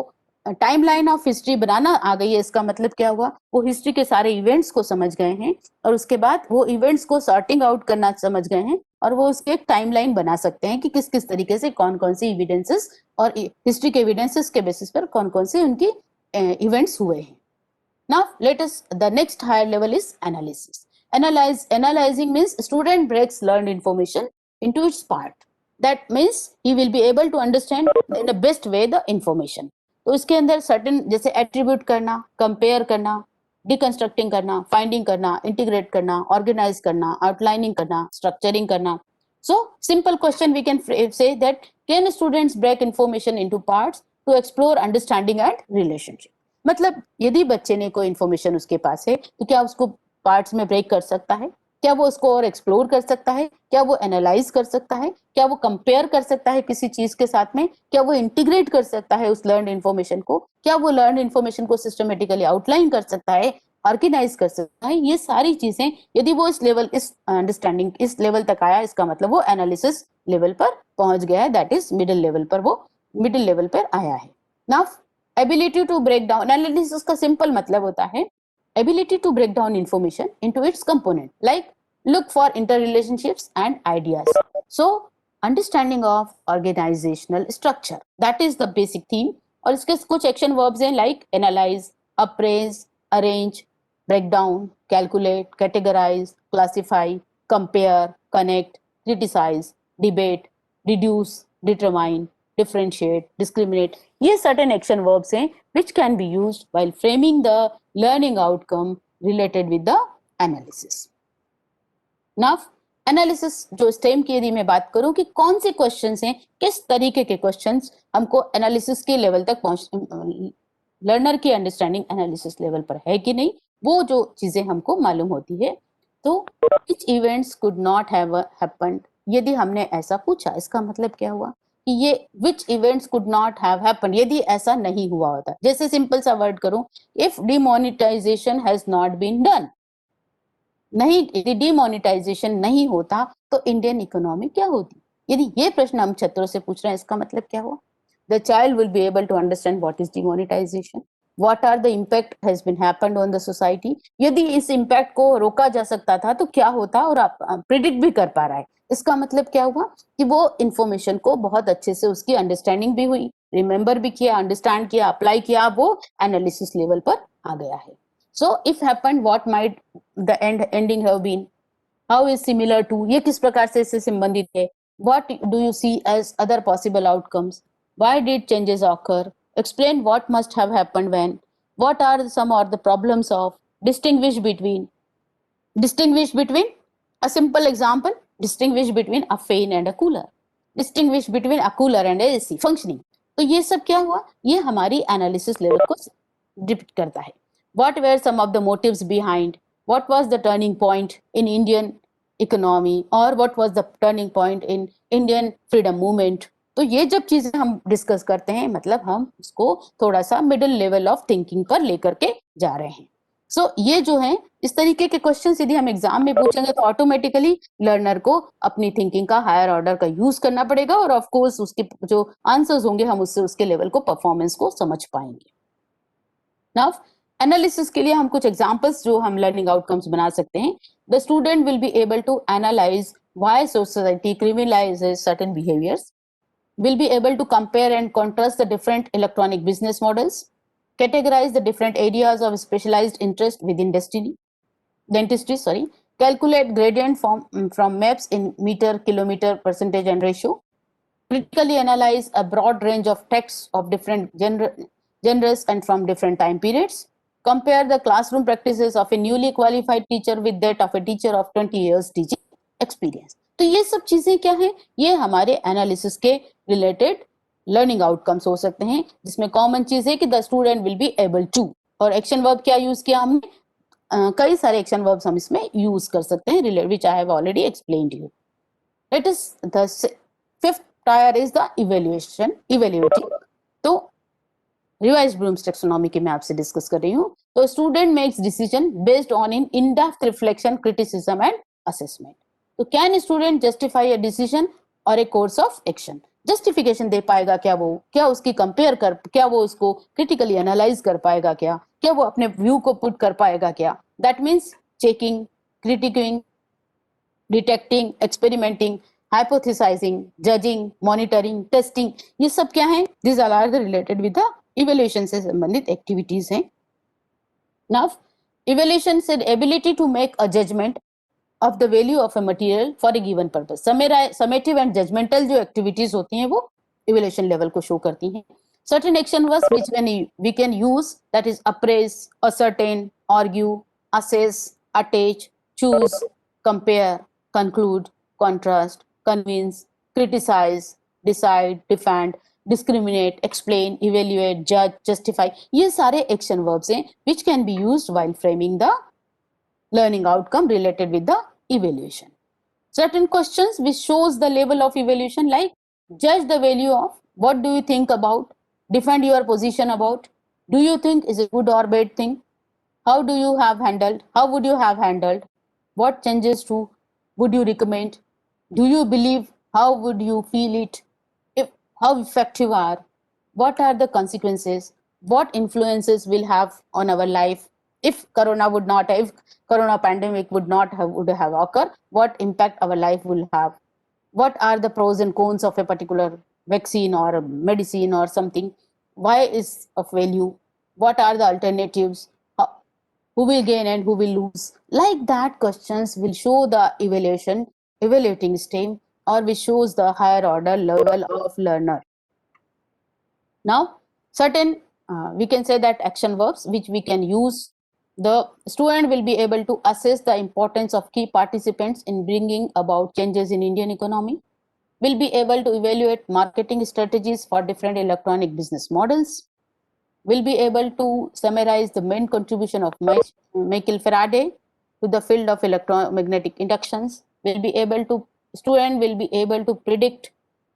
टाइमलाइन ऑफ हिस्ट्री बनाना आ गई है, इसका मतलब क्या हुआ? वो हिस्ट्री के सारे इवेंट्स को समझ गए हैं और उसके बाद वो इवेंट्स को सॉर्टिंग आउट करना समझ गए हैं और वो उसके एक टाइमलाइन बना सकते हैं कि किस किस तरीके से कौन कौन सी एविडेंसेस और हिस्ट्री के एविडेंसेस के बेसिस पर कौन कौन से उनकी इवेंट्स हुए हैं. Now let us the next higher level is analysis. Analyzing means student breaks learned information into its part. That means he will be able to understand in the best way the information. तो इसके अंदर certain जैसे attribute करना, compare करना, deconstructing करना, finding करना, integrate करना, organise करना, आउटलाइनिंग करना, स्ट्रक्चरिंग करना. So simple question we can say that can students break information into parts to explore understanding and relationship. मतलब यदि बच्चे ने कोई इंफॉर्मेशन उसके पास है तो क्या उसको पार्ट्स में ब्रेक कर सकता है? क्या वो उसको और एक्सप्लोर कर सकता है? क्या वो एनालाइज कर सकता है? क्या वो कंपेयर कर सकता है किसी चीज के साथ में? क्या वो इंटीग्रेट कर सकता है उस लर्न इन्फॉर्मेशन को? क्या वो लर्न इन्फॉर्मेशन को सिस्टमेटिकली आउटलाइन कर सकता है, ऑर्गेनाइज कर सकता है? ये सारी चीजें यदि वो इस लेवल इस अंडरस्टैंडिंग इस लेवल तक आया, इसका मतलब वो एनालिसिस लेवल पर पहुंच गया है. दैट इज मिडिल लेवल पर, वो मिडिल लेवल पर आया है. Now ability to break down, analysis का सिंपल मतलब होता है ability to break down information into its component, like look for interrelationships and ideas. So understanding of organizational structure, that is the basic theme. और इसके कुछ action verbs हैं like analyze, appraise, arrange, break down, calculate, categorize, classify, compare, connect, criticize, debate, reduce, determine, differentiate, discriminate. ये certain action verbs हैं which can be used while framing the learning outcome related with the analysis. Now analysis जो stem की यदि मैं बात करूं कि कौन से क्वेश्चंस हैं, किस तरीके के क्वेश्चंस हमको एनालिसिस के लेवल तक पहुंच लर्नर की अंडरस्टैंडिंग एनालिसिस लेवल पर है कि नहीं, वो जो चीजें हमको मालूम होती है. तो which events could not have happened, यदि हमने ऐसा पूछा इसका मतलब क्या हुआ कि ये which events could not have happened, यदि ऐसा नहीं हुआ होता. जैसे सिंपल सा वर्ड करूं, if demonetization has not been done, नहीं यदि डिमोनेटाइजेशन नहीं होता तो इंडियन इकोनॉमी क्या होती. यदि ये प्रश्न हम छात्रों से पूछ रहे हैं इसका मतलब क्या हुआ? The child will be able to understand what is demonetization, what are the impact has been happened on the society. यदि इस इम्पैक्ट को रोका जा सकता था तो क्या होता, और आप प्रिडिक्ट भी कर पा रहा है. इसका मतलब क्या हुआ कि वो इंफॉर्मेशन को बहुत अच्छे से उसकी अंडरस्टैंडिंग भी हुई, रिमेंबर भी किया, अंडरस्टैंड किया, अप्लाई किया, वो एनालिसिस लेवल पर आ गया है. So if happened, what might the ending have been? How is similar to? ये किस प्रकार से इससे संबंधित है? What do you see as other possible outcomes? Why did changes occur? Explain what must have happened when. What are some of the problems of? Distinguish between a simple example. Distinguish between a fan and a cooler. Distinguish between a cooler and a AC functioning. तो ये सब क्या हुआ? ये हमारी analysis level को depict करता है. What were some of the motives behind? What was the turning point in Indian economy, or what was the turning point in Indian freedom movement? तो ये जब चीजें हम डिस्कस करते हैं मतलब हम उसको थोड़ा सा मिडिल लेवल ऑफ थिंकिंग पर लेकर के जा रहे हैं. सो ये जो है इस तरीके के क्वेश्चंस यदि हम एग्जाम में पूछेंगे तो ऑटोमेटिकली लर्नर को अपनी थिंकिंग का हायर ऑर्डर का यूज करना पड़ेगा और ऑफ कोर्स उसके जो आंसर्स होंगे हम उससे उसके लेवल को परफॉर्मेंस को समझ पाएंगे. नाउ एनालिसिस के लिए हम कुछ एग्जांपल्स जो हम लर्निंग आउटकम्स बना सकते हैं. The student will be able to analyse why society criminalises certain behaviours, will be able to compare and contrast the different electronic business models, categorize the different areas of specialized interest within dentistry, calculate gradient from maps in meter, kilometer, percentage, and ratio, critically analyze a broad range of texts of different genres and from different time periods, compare the classroom practices of a newly qualified teacher with that of a teacher of 20 years teaching experience. तो ये सब चीजें क्या हैं, ये हमारे analysis के related learning outcomes हो सकते हैं, जिसमें कॉमन चीज है कि the student will be able to. और एक्शन वर्ब क्या यूज किया हमने, कई सारे एक्शन वर्ब्स हम इसमें यूज कर सकते हैं, which I have already explained you. Let us the fifth tier is the evaluating. तो रिवाइज ब्लूम्स टेक्सोनॉमी की मैं आपसे डिस्कस कर रही हूँ. तो student makes decision based on in depth reflection, criticism and assessment. तो can student justify a decision or a course of action. Justification दे पाएगा क्या वो, क्या उसकी कंपेयर कर, क्या वो उसको क्रिटिकली एनालाइज कर पाएगा, क्या वो अपने व्यू को पुट कर पाएगा क्या. That means checking, criticizing, detecting, experimenting, hypothesizing, judging, monitoring, testing, ये सब क्या है, this are the related with the evaluation से संबंधित एक्टिविटीज हैं. नाउ इवैल्यूएशन से ability to make a judgment of the value of a material for a given purpose. Summative and judgmental जो activities होती हैं वो इवैल्यूएशन लेवल को show करती हैं. Certain action verbs which we can use, that is appraise, ascertain, argue, assess, attach, choose, compare, conclude, contrast, convince, criticize, decide, defend, discriminate, explain, evaluate, judge, justify. ये सारे action verbs हैं which can be used while framing the learning outcome related with the evaluation. Certain questions which shows the level of evaluation, like judge the value of, what do you think about, defend your position about, do you think is a good or bad thing, how do you have handled, how would you have handled, what changes to would you recommend, do you believe, how would you feel it, if how effective are, what are the consequences, what influences will have on our life, if corona pandemic would have occurred, what impact our life will have, what are the pros and cons of a particular vaccine or a medicine or something, why is of value, what are the alternatives, who will gain and who will lose. Like that, questions will show the evaluating stem, or which shows the higher order level of learner. Now, certain we can say that action verbs which we can use. The student will be able to assess the importance of key participants in bringing about changes in Indian economy, will be able to evaluate marketing strategies for different electronic business models, will be able to summarize the main contribution of Michael Faraday to the field of electromagnetic inductions, student will be able to predict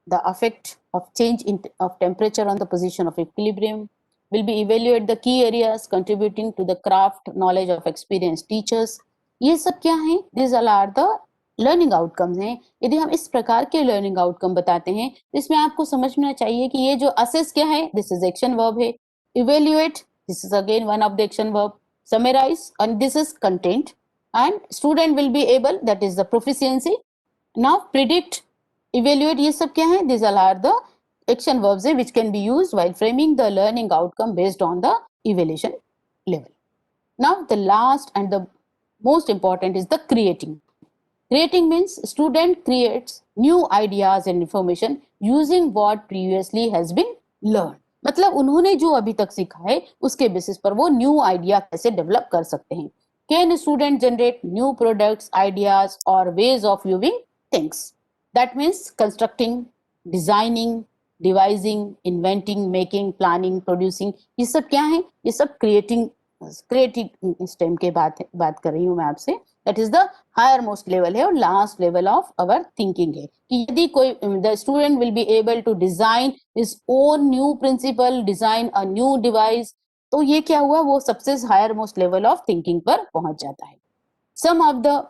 the effect of change of temperature on the position of equilibrium, will be evaluate the key areas contributing to the craft knowledge of experienced teachers. ये सब क्या है, these all are the learning outcomes हैं. यदि हम इस प्रकार के लर्निंग आउटकम बताते हैं तो इसमें आपको समझना चाहिए कि ये जो असेस क्या है, दिस इज एक्शन वर्ब है. Evaluate, this is again one of the action verb. Summarize, and this is content, and student will be able, that is the proficiency. Now predict, evaluate, ये सब क्या है, these all are the action verbs which can be used while framing the learning outcome based on the evaluation level. Now the last and the most important is the creating. Creating means student creates new ideas and information using what previously has been learned. मतलब उन्होंने जो अभी तक सीखा है उसके basis पर वो न्यू आइडिया कैसे डेवलप कर सकते हैं. Can student generate new products, ideas और ways of viewing things. That means constructing, designing, devising, inventing, making, planning, producing, ये सब क्या है, ये सब क्रिएटिव स्टेम के बात कर रही हूँ मैं आपसे. That is the higher most level है और last level of our thinking है कि यदि कोई the student will be able to design his own new principle, design a new device, तो ये क्या हुआ, वो सबसे higher most level of thinking पर पहुंच जाता है. सम ऑफ द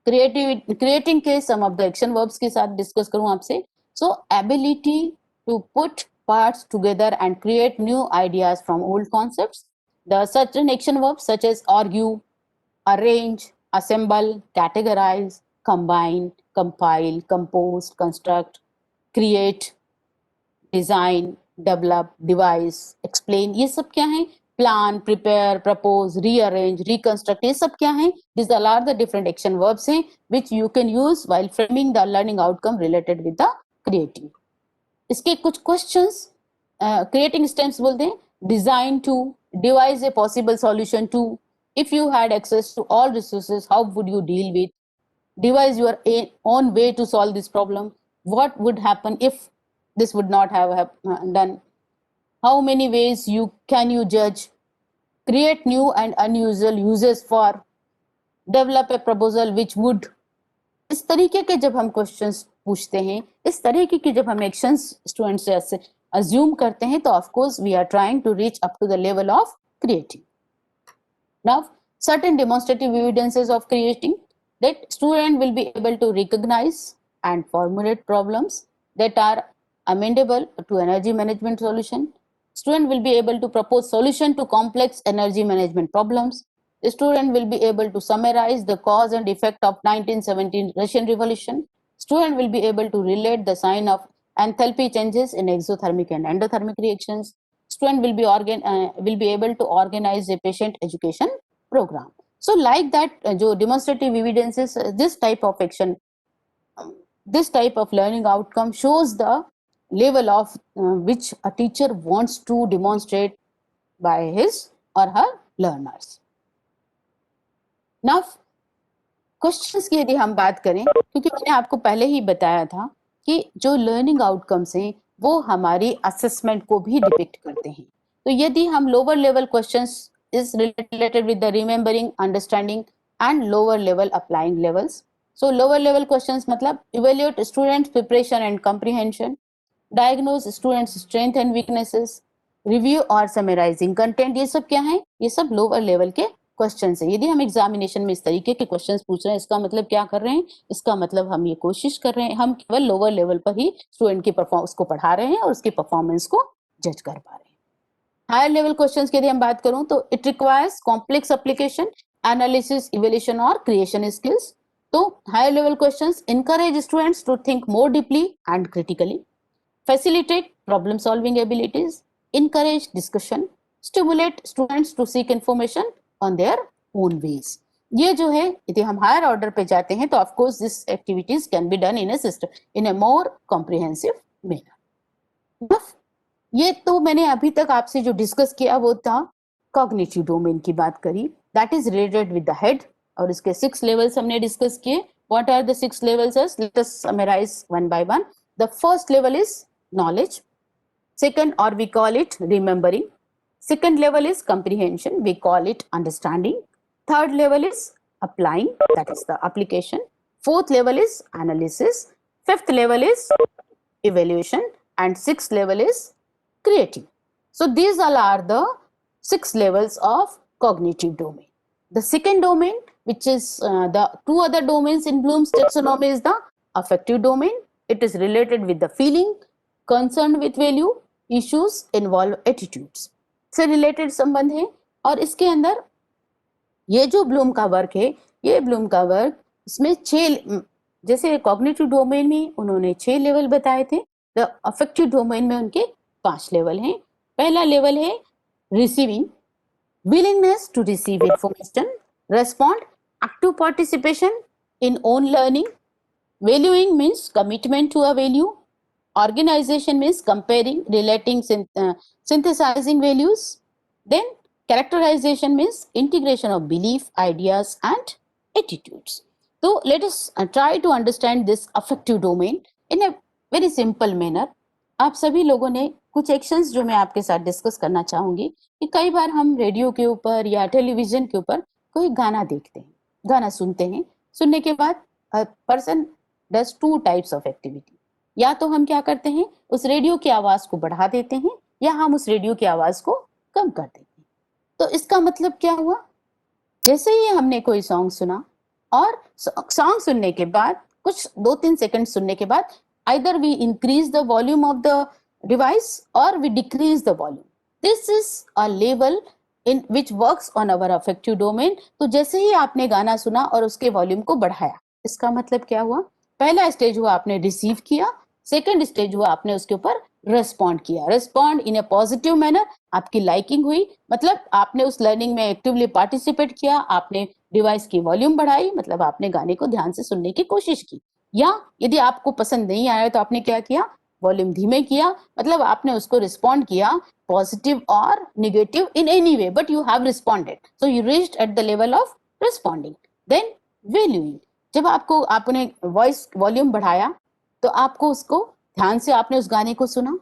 क्रिएटिंग के some of the action verbs के साथ डिस्कस करूं आपसे. So ability to put parts together and create new ideas from old concepts, The certain action verbs such as argue, arrange, assemble, categorize, combine, compile, compose, construct, create, design, develop, devise, explain, ये सब क्या है? Plan, prepare, propose, rearrange, reconstruct, ये सब क्या है? These all are the different action verbs हैं which you can use while framing the learning outcome related with the creating. इसके कुछ questions creating steps बोलते हैं. Design to, devise a possible solution to, if you had access to all resources, how would you deal with, devise your own way to solve this problem, what would happen if this would not have done, how many ways can you judge, create new and unusual uses for, develop a proposal which would. इस तरीके के जब हम questions पूछते हैं, इस तरीके की जब हम एक्शंस स्टूडेंट्स से अज्यूम करते हैं, तो of course we are trying to reach up to the level of creating. Now, certain demonstrative evidences of creating, that student will be able to recognize and formulate problems that are amendable to energy management solution. Student will be able to propose solution to complex energy management problems. The student will be able to summarize the cause and effect of 1917 Russian Revolution. Student will be able to relate the sign of enthalpy changes in exothermic and endothermic reactions. Student will be able to organize a patient education program. So like that, जो demonstrative evidences, this type of action, this type of learning outcome shows the level of which a teacher wants to demonstrate by his or her learners. Now, questions की यदि हम बात करें, क्योंकि मैंने आपको पहले ही बताया था कि जो लर्निंग आउटकम्स हैं वो हमारी असेसमेंट को भी डिपिक्ट करते हैं. तो यदि हम lower level questions is related with the remembering, understanding and lower level applying levels. So lower level questions मतलब evaluate students preparation and comprehension, diagnose students strength and weaknesses, review और summarising content. ये सब क्या है? ये सब lower level के question है. यदि हम एग्जामिनेशन में इस तरीके के क्वेश्चंस पूछ रहे हैं, इसका मतलब क्या कर रहे हैं? इसका मतलब हम ये कोशिश कर रहे हैं, हम केवल लोअर लेवल पर ही स्टूडेंट की परफॉर्मेंस को पढ़ा रहे हैं और उसकी परफॉर्मेंस को जज कर पा रहे हैं. हायर लेवल क्वेश्चंस की यदि हम बात करूं तो it requires complex application, analysis, evaluation और क्रिएशन स्किल्स. तो higher level questions encourage students to think more deeply and critically, facilitate problem solving abilities, encourage discussion, stimulate students to seek information on their own ways. ये जो है, यदि हम higher order पे जाते हैं तो of course this activities can be done in a system in a more comprehensive manner. ये तो मैंने अभी तक आपसे जो डिस्कस किया वो था कॉग्निटिव डोमेन की बात करी, that is related with the head, और इसके 6 लेवल्स हमने डिस्कस किए. What are the 6 levels? Let us summarize one by one. The first level is knowledge. Second, or we call it remembering. Second level is comprehension, we call it understanding. Third level is applying, that is the application. Fourth level is analysis. Fifth level is evaluation, and sixth level is creating. So these all are the 6 levels of cognitive domain. The second domain, which is the 2 other domains in Bloom's taxonomy, is the affective domain. It is related with the feeling, concerned with value, issues involve attitudes से related संबंध है. और इसके अंदर ये जो Bloom का work है, ये ब्लूम का वर्क, इसमें 6, जैसे कॉग्निटिव डोमेन में उन्होंने 6 लेवल बताए थे, द अफेक्टिव डोमेन में उनके 5 लेवल हैं. पहला लेवल है receiving, willingness to receive information, respond, active participation in own learning. Valuing means commitment to a value. Organization means comparing, relating, synthesizing values. Then characterization means integration of belief, ideas and attitudes. So let us try to understand this affective domain in a very simple manner. आप सभी लोगों ने कुछ actions जो मैं आपके साथ discuss करना चाहूंगी कि कई बार हम रेडियो के ऊपर या टेलीविजन के ऊपर कोई गाना देखते हैं, गाना सुनते हैं. सुनने के बाद person does 2 types of activity. या तो हम क्या करते हैं, उस रेडियो की आवाज को बढ़ा देते हैं, या हम उस रेडियो की आवाज को कम कर देते हैं. तो इसका मतलब क्या हुआ? जैसे ही हमने कोई सॉन्ग सुना, और सॉन्ग सुनने के बाद कुछ 2-3 सेकंड सुनने के बाद either we increase the volume of the device or we decrease the volume. This is a level in which works on our affective domain. तो जैसे ही आपने गाना सुना और उसके वॉल्यूम को बढ़ाया, इसका मतलब क्या हुआ? पहला स्टेज हुआ आपने रिसीव किया, सेकंड स्टेज हुआ आपने उसके ऊपर रेस्पॉन्ड किया, रेस्पॉन्ड इन ए पॉजिटिव मैनर, आपकी लाइकिंग हुई, मतलब आपने उस लर्निंग में एक्टिवली पार्टिसिपेट किया, आपने डिवाइस की वॉल्यूम बढ़ाई, मतलब आपने गाने को ध्यान से सुनने की कोशिश की, या यदि आपको पसंद नहीं आया तो आपने क्या किया? वॉल्यूम धीमे किया, मतलब आपने उसको रिस्पॉन्ड किया, पॉजिटिव और negative in any way, but you have responded, so you reached at the level of responding. Then valuing, जब आपको आपने वॉइस वॉल्यूम बढ़ाया तो आपको उसको ध्यान से आपने उस गाने को सुना,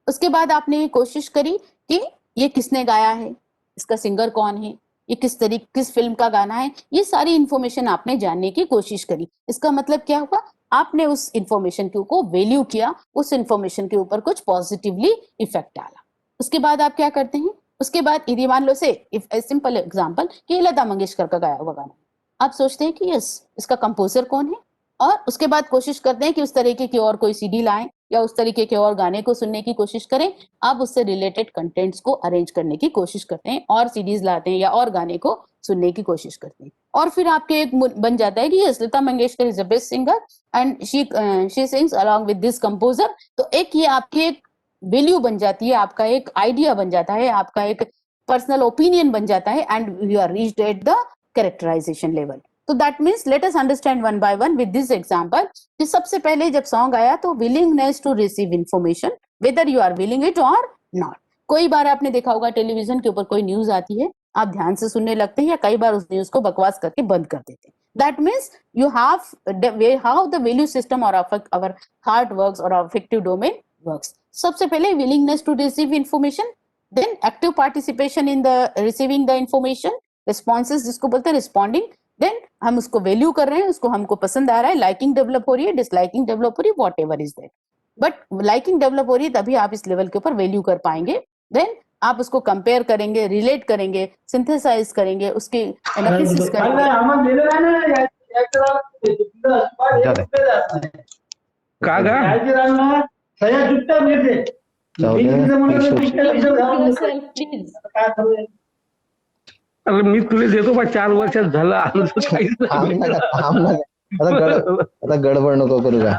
उसके बाद आपने ये कोशिश करी कि ये किसने गाया है, इसका सिंगर कौन है, ये किस फिल्म का गाना है, ये सारी इंफॉर्मेशन आपने जानने की कोशिश करी. इसका मतलब क्या हुआ? आपने उस इंफॉर्मेशन को वैल्यू किया, उस इंफॉर्मेशन के ऊपर कुछ पॉजिटिवली इफेक्ट डाला. उसके बाद आप क्या करते हैं? उसके बाद यदि मान लो से इफ ए सिंपल एग्जांपल कि लता मंगेशकर का गाया हुआ गाना, आप सोचते हैं कि यस इसका कंपोजर कौन है, और उसके बाद कोशिश करते हैं कि उस तरीके की और कोई सीडी लाएं या उस तरीके के और गाने को सुनने की कोशिश करें. आप उससे रिलेटेड कंटेंट्स को अरेंज करने की कोशिश करते हैं और सीडीज लाते हैं या और गाने को सुनने की कोशिश करते हैं, और फिर आपके एक बन जाता है कि yes Lata Mangeshkar is the best singer and she sings along with this composer. तो एक ये आपकी एक वैल्यू बन जाती है, आपका एक आइडिया बन जाता है, आपका एक पर्सनल ओपिनियन बन जाता है, and you are reached at the characterization level. तो that means let us understand one by one with this example कि सबसे पहले जब सॉन्ग आया तो willingness to receive information, whether you are willing it और नॉट. कोई बार आपने देखा होगा टेलीविजन के ऊपर कोई न्यूज आती है, आप ध्यान से सुनने लगते हैं, या कई बार उस न्यूज को बकवास करके बंद कर देते हैं. That means you have how the value system or our heart works or our affective domain works. सबसे पहले willingness to receive information, then active participation in the receiving the information, responses जिसको बोलते हैं responding, then हम उसको value कर रहे हैं, उसको हमको पसंद आ रहा है, लाइकिंग डेवलप हो रही है, डिसलाइकिंग डेवलप हो रही है, what ever is that. But liking develop हो रही है तभी आप इस लेवल के ऊपर वैल्यू कर पाएंगे. देन आप उसको कंपेयर करेंगे, रिलेट करेंगे, सिंथेसाइज करेंगे, उसकी एनालिसिस करेंगे. कागा अरे मी तुला देतो बा 4 वर्षात झालं आमचं काहीच नाही. आता गडबड नको करू का.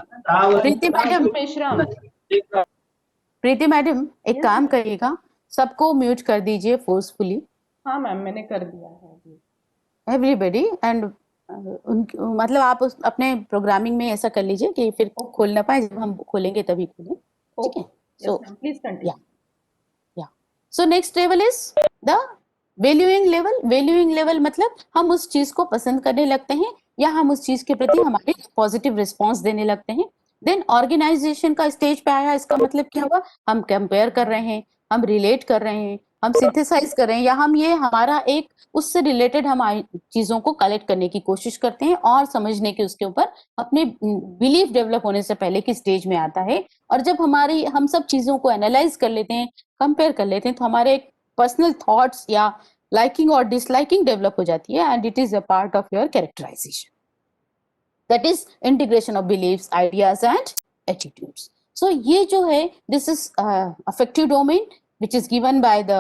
प्रीति मैडम एक काम करिएगा, सबको म्यूट कर दीजिए फोर्सफुली. हाँ मैम मैंने कर दिया है. एवरीबडी एंड मतलब आप अपने प्रोग्रामिंग में ऐसा कर लीजिए कि फिर खोल ना पाए, जब हम खोलेंगे तभी खोलें. ठीक है. So please continue. या so next level is the valuing level. Valuing level मतलब हम उस चीज को पसंद करने लगते हैं या हम उस चीज के प्रति हमारे पॉजिटिव रिस्पॉन्स देने लगते हैं. देन ऑर्गेनाइजेशन का स्टेज पे आया. इसका मतलब क्या हुआ? हम कंपेयर कर रहे हैं, हम रिलेट कर रहे हैं, हम सिंथेसाइज कर रहे हैं, या हम ये हमारा एक उससे रिलेटेड हम चीजों को कलेक्ट करने की कोशिश करते हैं और समझने के उसके ऊपर अपने बिलीफ डेवलप होने से पहले की स्टेज में आता है. और जब हम सब चीजों को एनालाइज कर लेते हैं, कंपेयर कर लेते हैं, तो हमारे पर्सनल थॉट्स या लाइकिंग और डिसलाइकिंग डेवलप हो जाती है, and it is a part of your characterization. That is integration of beliefs, ideas and attitudes. So ये जो है this is affective domain which is given by the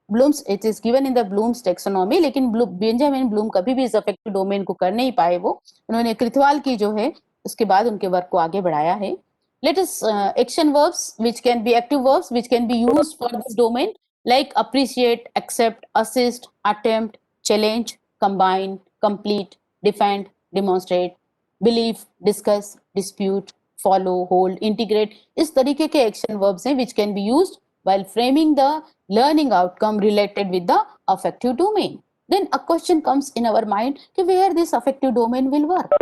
Bloom's. It is given in the Bloom's taxonomy. लेकिन Benjamin Bloom कभी भी इस affective domain को कर नहीं पाए. वो उन्होंने कृतवाल की जो है उसके बाद उनके वर्क को आगे बढ़ाया है. Let us action verbs which can be active verbs which can be used for this domain like appreciate, accept, assist, attempt, challenge, combine, complete, defend, demonstrate, believe, discuss, dispute, follow, hold, integrate. इस तरीके के action verbs हैं which can be used while framing the learning outcome related with the affective domain. Then a question comes in our mind कि where this affective domain will work.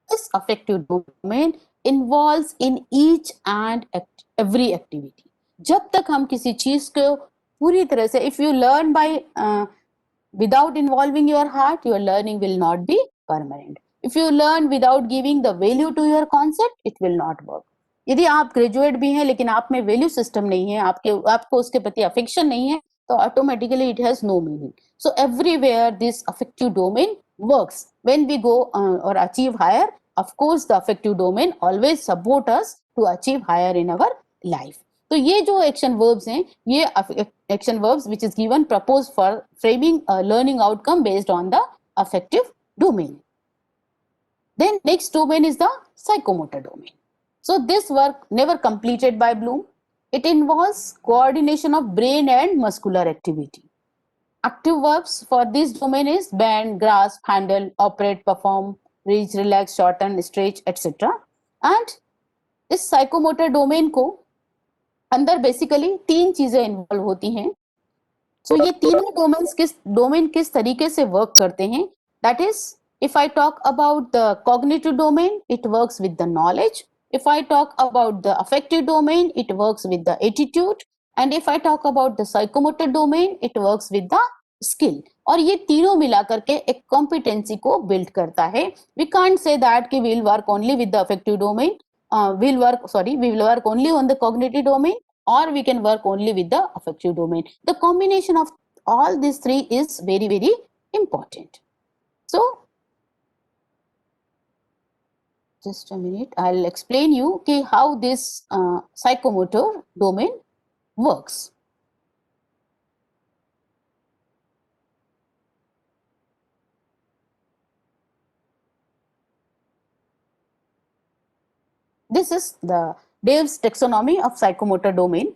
This affective domain involves in each and every activity. जब तक हम किसी चीज को पूरी तरह से if you learn by without involving your heart, your learning will not be permanent. If you learn without giving the value to your concept, it will not work. यदि आप ग्रेजुएट भी हैं लेकिन आप में वैल्यू सिस्टम नहीं है, आपको उसके प्रति अफेक्शन नहीं है, तो automatically it has no meaning. So everywhere this affective domain works. When we go और achieve higher, of course the affective domain always support us to achieve higher in our life. तो ये जो action verbs हैं, ये action verbs which is given propose for framing learning outcome based on the affective domain. Then next domain is the psychomotor domain. So this work never completed by Bloom. It involves coordination of brain and muscular activity. Active verbs for this domain is bend, grasp, handle, operate, perform, reach, relax, shorten, stretch, etc. And इस psychomotor domain को अंदर basically 3 चीजें involve होती हैं. So ये तीनों domain किस तरीके से वर्क करते हैं? That is, if I talk about the cognitive domain, it works with the knowledge. If I talk about the affective domain, it works with the attitude. And if I talk about the psychomotor domain, it works with the skill. और ये तीनों मिला करके एक competency को build करता है. We can't say that कि we'll work only with the affective domain. We will work only on the cognitive domain, or we can work only with the affective domain. The combination of all these three is very, very important. So, just a minute, I'll explain you how this psychomotor domain works. This is the Dave's taxonomy of psychomotor domain.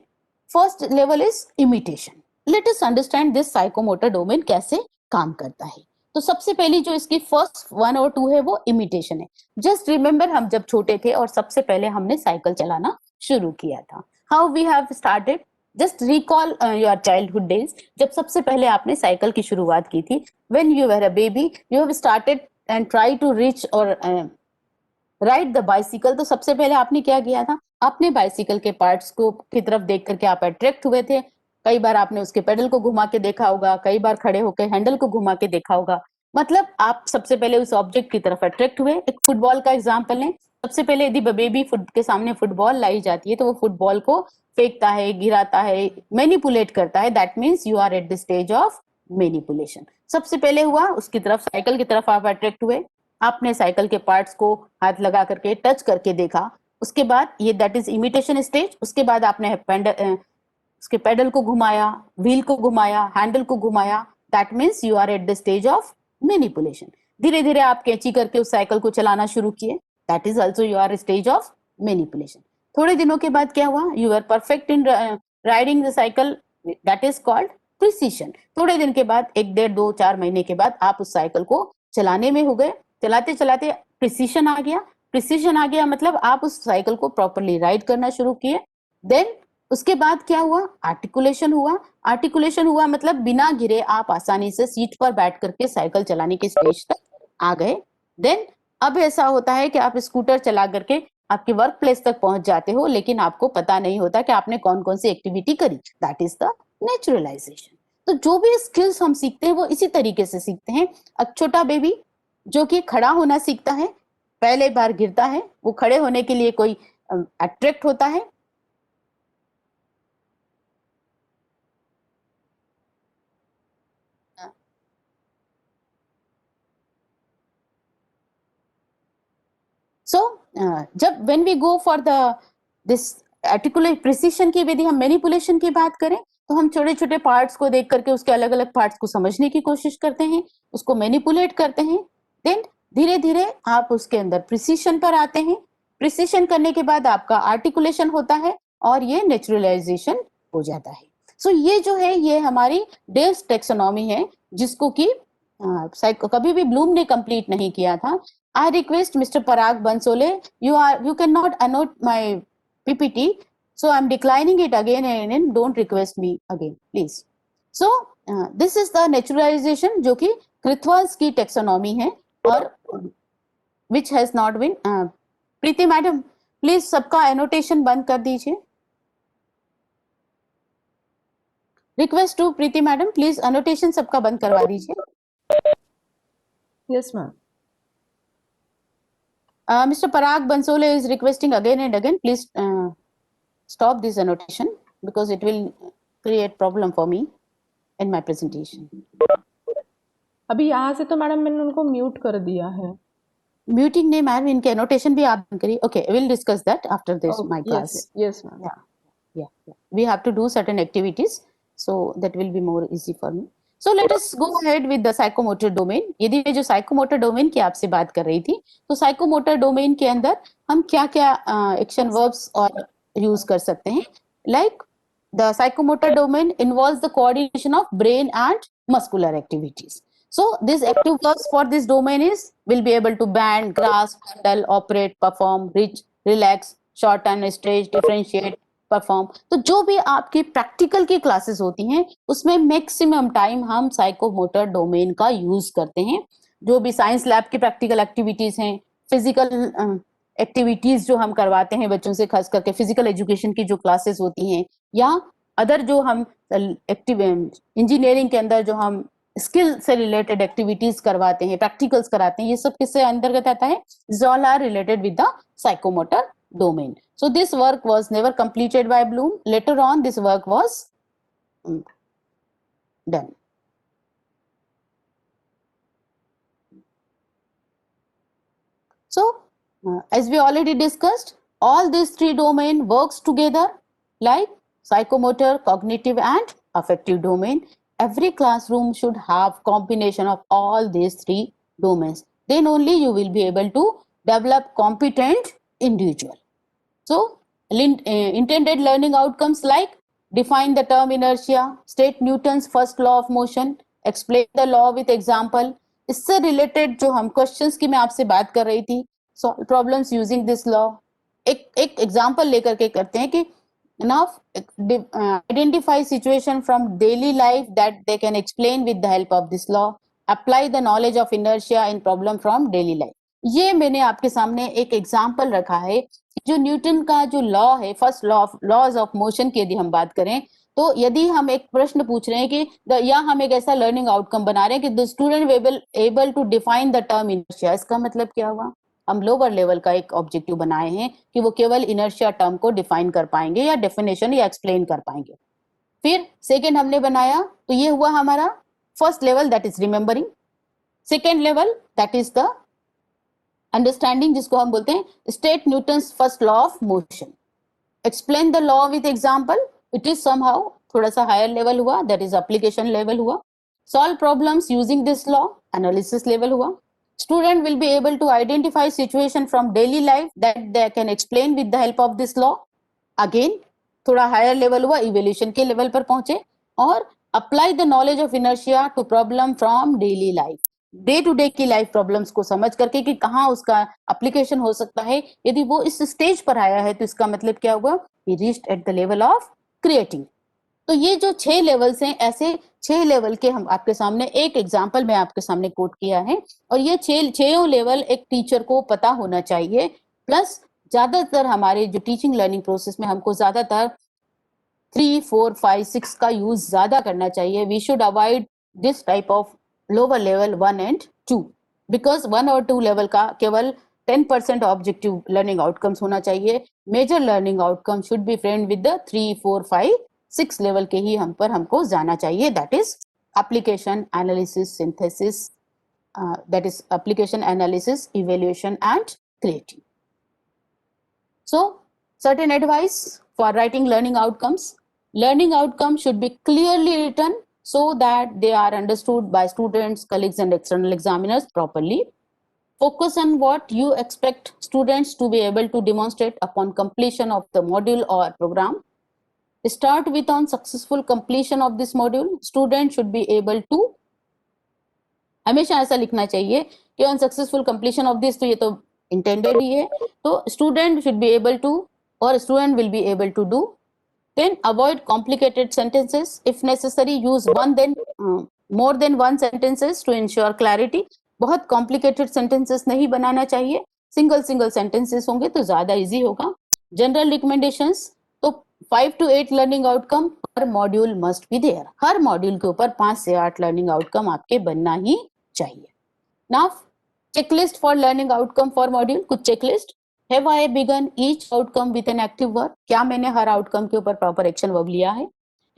First level is imitation. Let us understand this psychomotor domain कैसे काम करता है. तो सबसे पहली जो इसकी first 1 और 2 है वो इमिटेशन है. जस्ट रिमेंबर हम जब छोटे थे और सबसे पहले हमने साइकिल चलाना शुरू किया था. How we have started, just recall your childhood days. जब सबसे पहले आपने साइकिल की शुरुआत की थी, when you were a baby, you have started and try to reach और राइड द बाइसिकल. तो सबसे पहले आपने क्या किया था, आपने बाइसिकल के पार्ट्स को की तरफ देख करके आप अट्रैक्ट हुए थे. कई बार आपने उसके पेडल को घुमा के देखा होगा, कई बार खड़े होकर हैंडल को घुमा के देखा होगा. मतलब आप सबसे पहले उस ऑब्जेक्ट की तरफ अट्रैक्ट हुए. एक फुटबॉल का एग्जांपल लें. सबसे पहले यदि बेबी के सामने फुटबॉल लाई जाती है तो वो फुटबॉल को फेंकता है, गिराता है, मैनिपुलेट करता है. That means you are at the stage of manipulation. सबसे पहले हुआ, उसकी तरफ साइकिल की तरफ आप अट्रैक्ट हुए. आपने साइकिल के पार्ट्स को हाथ लगा करके टच करके देखा. उसके बाद ये दैट इज इमिटेशन स्टेज. उसके बाद आपने उसके पेडल को घुमाया, व्हील को घुमाया, हैंडल को घुमाया. That means you are at the stage of manipulation. धीरे धीरे आप कैंची करके उस साइकिल को चलाना शुरू किए. That is also you are stage of manipulation. थोड़े दिनों के बाद क्या हुआ, you are perfect in riding the cycle. That is called precision. थोड़े दिन के बाद 1, 1.5, 2, 4 महीने के बाद आप उस साइकिल को चलाने में हो गए. चलाते चलाते प्रिसीशन आ गया. प्रिसीशन आ गया मतलब आप उस साइकिल को प्रॉपर्ली राइड करना शुरू किए. देन उसके बाद क्या हुआ, आर्टिकुलेशन हुआ. आर्टिकुलेशन हुआ मतलब बिना गिरे आप आसानी से सीट पर बैठ करके साइकिल चलाने के स्टेज तक आ गए. देन अब ऐसा होता है कि आप स्कूटर चला करके आपके वर्क प्लेस तक पहुंच जाते हो, लेकिन आपको पता नहीं होता कि आपने कौन कौन सी एक्टिविटी करी. That is the naturalisation. तो जो भी स्किल्स हम सीखते हैं वो इसी तरीके से सीखते हैं. अब छोटा बेबी जो कि खड़ा होना सीखता है, पहले बार गिरता है, वो खड़े होने के लिए कोई अट्रैक्ट होता है. सो जब when we go for this articulate precision की विधि, हम मैनिपुलेशन की बात करें तो हम छोटे छोटे पार्ट्स को देख करके उसके अलग अलग पार्ट्स को समझने की कोशिश करते हैं, उसको मैनिपुलेट करते हैं. देन धीरे धीरे आप उसके अंदर प्रिसीशन पर आते हैं. प्रिसीशन करने के बाद आपका आर्टिकुलेशन होता है और ये नेचुरलाइजेशन हो जाता है. सो ये जो है ये हमारी डेव्स टैक्सोनॉमी है, जिसको कि कभी भी ब्लूम ने कंप्लीट नहीं किया था. I request Mr. Parag Bansole, you cannot annotate my PPT, so I'm declining it again and again. Don't request me again, please. So this is the naturalization जो कि कृथवाल्स की टैक्सोनॉमी है और which has not been. Preeti madam please सबका annotation बंद कर दीजिए. Request to Preeti madam, please annotation सबका बंद करवा दीजिए. Yes ma'am. Mr. Parag Bansole is requesting again and again, please stop this annotation because it will create problem for me in my presentation. अभी यहाँ से तो मैडम मैंने उनको म्यूट कर दिया है. Muting नहीं मैम, इनके annotation भी आप करिए. Okay, we'll discuss that after this my class. Yes ma'am. Yeah. Yeah. We have to do certain activities, so that will be more easy for me. So let us go ahead with the psychomotor domain. यदि मैं जो psychomotor domain की आपसे बात कर रही थी, तो psychomotor domain के अंदर हम क्या-क्या एक्शन वर्ब्स और यूज कर सकते हैं. Like the psychomotor domain involves the coordination of brain and muscular activities. So these active verbs for this domain will be able to bend, grasp, handle, operate, perform, reach, relax, shorten, stretch, differentiate, perform. तो जो भी आपकी practical की classes होती हैं उसमें maximum time हम psychomotor domain का यूज करते हैं. जो भी साइंस लैब की प्रैक्टिकल एक्टिविटीज हैं, फिजिकल एक्टिविटीज जो हम करवाते हैं बच्चों से, खास करके फिजिकल एजुकेशन की जो क्लासेस होती हैं, या अदर जो हम इंजीनियरिंग के अंदर जो हम स्किल से रिलेटेड एक्टिविटीज करवाते हैं, प्रैक्टिकल्स कराते हैं, ये सब किससे अंतर्गत आता है? All are related with the psychomotor domain. So this work was never completed by Bloom. Later on, this work was done. So, as we already discussed, all these three domain works together like psychomotor, cognitive, and affective domain. Every classroom should have combination of all these three domains. Then only you will be able to develop competent individual. So, intended learning outcomes like define the term inertia, state Newton's first law of motion, explain the law with example. इससे related जो हम questions की मैं आपसे बात कर रही थी, solve problems using this law. एक एग्जांपल लेकर के करते हैं कि now identify situation from daily life that they can explain with the help of this law. Apply the knowledge of inertia in problem from daily life. ये मैंने आपके सामने एक एग्जांपल रखा है. जो न्यूटन का जो लॉ है, फर्स्ट लॉज ऑफ मोशन की यदि हम बात करें, तो यदि हम एक प्रश्न पूछ रहे हैं कि या हम एक ऐसा लर्निंग आउटकम बना रहे हैं कि the student able to define the term inertia, इसका मतलब क्या हुआ? हम लोअर लेवल का एक ऑब्जेक्टिव बनाए हैं कि वो केवल इनर्शिया टर्म को डिफाइन कर पाएंगे या डेफिनेशन या एक्सप्लेन कर पाएंगे. फिर सेकेंड हमने बनाया, तो ये हुआ हमारा first level, that is remembering. Second level that is the understanding, जिसको हम बोलते हैं state Newton's first law of motion. Explain the law with example, it is somehow थोड़ा सा हायर लेवल हुआ, दैट इज एप्लीकेशन लेवल हुआ. Solve problems using this law, analysis level हुआ. Student will be able to identify situation from daily life that they can explain with the help of this law. Again, थोड़ा higher level हुआ, evaluation के level पर पहुंचे. और apply the knowledge of inertia to problem from daily life. Day to day की life problems को समझ करके कि कहाँ उसका एप्लीकेशन हो सकता है. यदि वो इस स्टेज पर आया है तो इसका मतलब क्या हुआ? He reached at the level of creating. तो ये जो 6 लेवल्स हैं, ऐसे 6 लेवल के हम आपके सामने एक एग्जांपल में आपके सामने कोट किया है. और ये 6 लेवल एक टीचर को पता होना चाहिए. प्लस ज्यादातर हमारे जो टीचिंग लर्निंग प्रोसेस में हमको ज्यादातर 3, 4, 5, 6 का यूज ज्यादा करना चाहिए. We should avoid this type of lower level 1 and 2, because 1 और 2 लेवल का केवल 10% ऑब्जेक्टिव लर्निंग आउटकम्स होना चाहिए. Major learning outcome should be friend with the 3, 4, 5, 6 level के ही हम पर हमको जाना चाहिए. That is application, analysis, synthesis, that is application, analysis, evaluation and creating. So certain advice for writing learning outcomes. Learning outcomes should be clearly written so that they are understood by students, colleagues, and external examiners properly. Focus on what you expect students to be able to demonstrate upon completion of the module or program. Start with on successful completion of this module. Student should be able to, हमेशा ऐसा लिखना चाहिए कि on successful completion of this, तो ये तो intended ही है, तो student should be able to, or student will be able to do. Then avoid complicated sentences. If necessary, use more than one sentences to ensure clarity. बहुत complicated sentences नहीं बनाना चाहिए. Single sentences होंगे तो ज्यादा easy होगा. General recommendations, तो 5 to 8 learning outcome per module must be there. Her module के ऊपर 5 से 8 learning outcome आपके बनना ही चाहिए. Now, checklist for learning outcome for module. कुछ checklist. Have I begun each outcome with an active verb? क्या मैंने हर outcome के ऊपर proper action verb लिया है?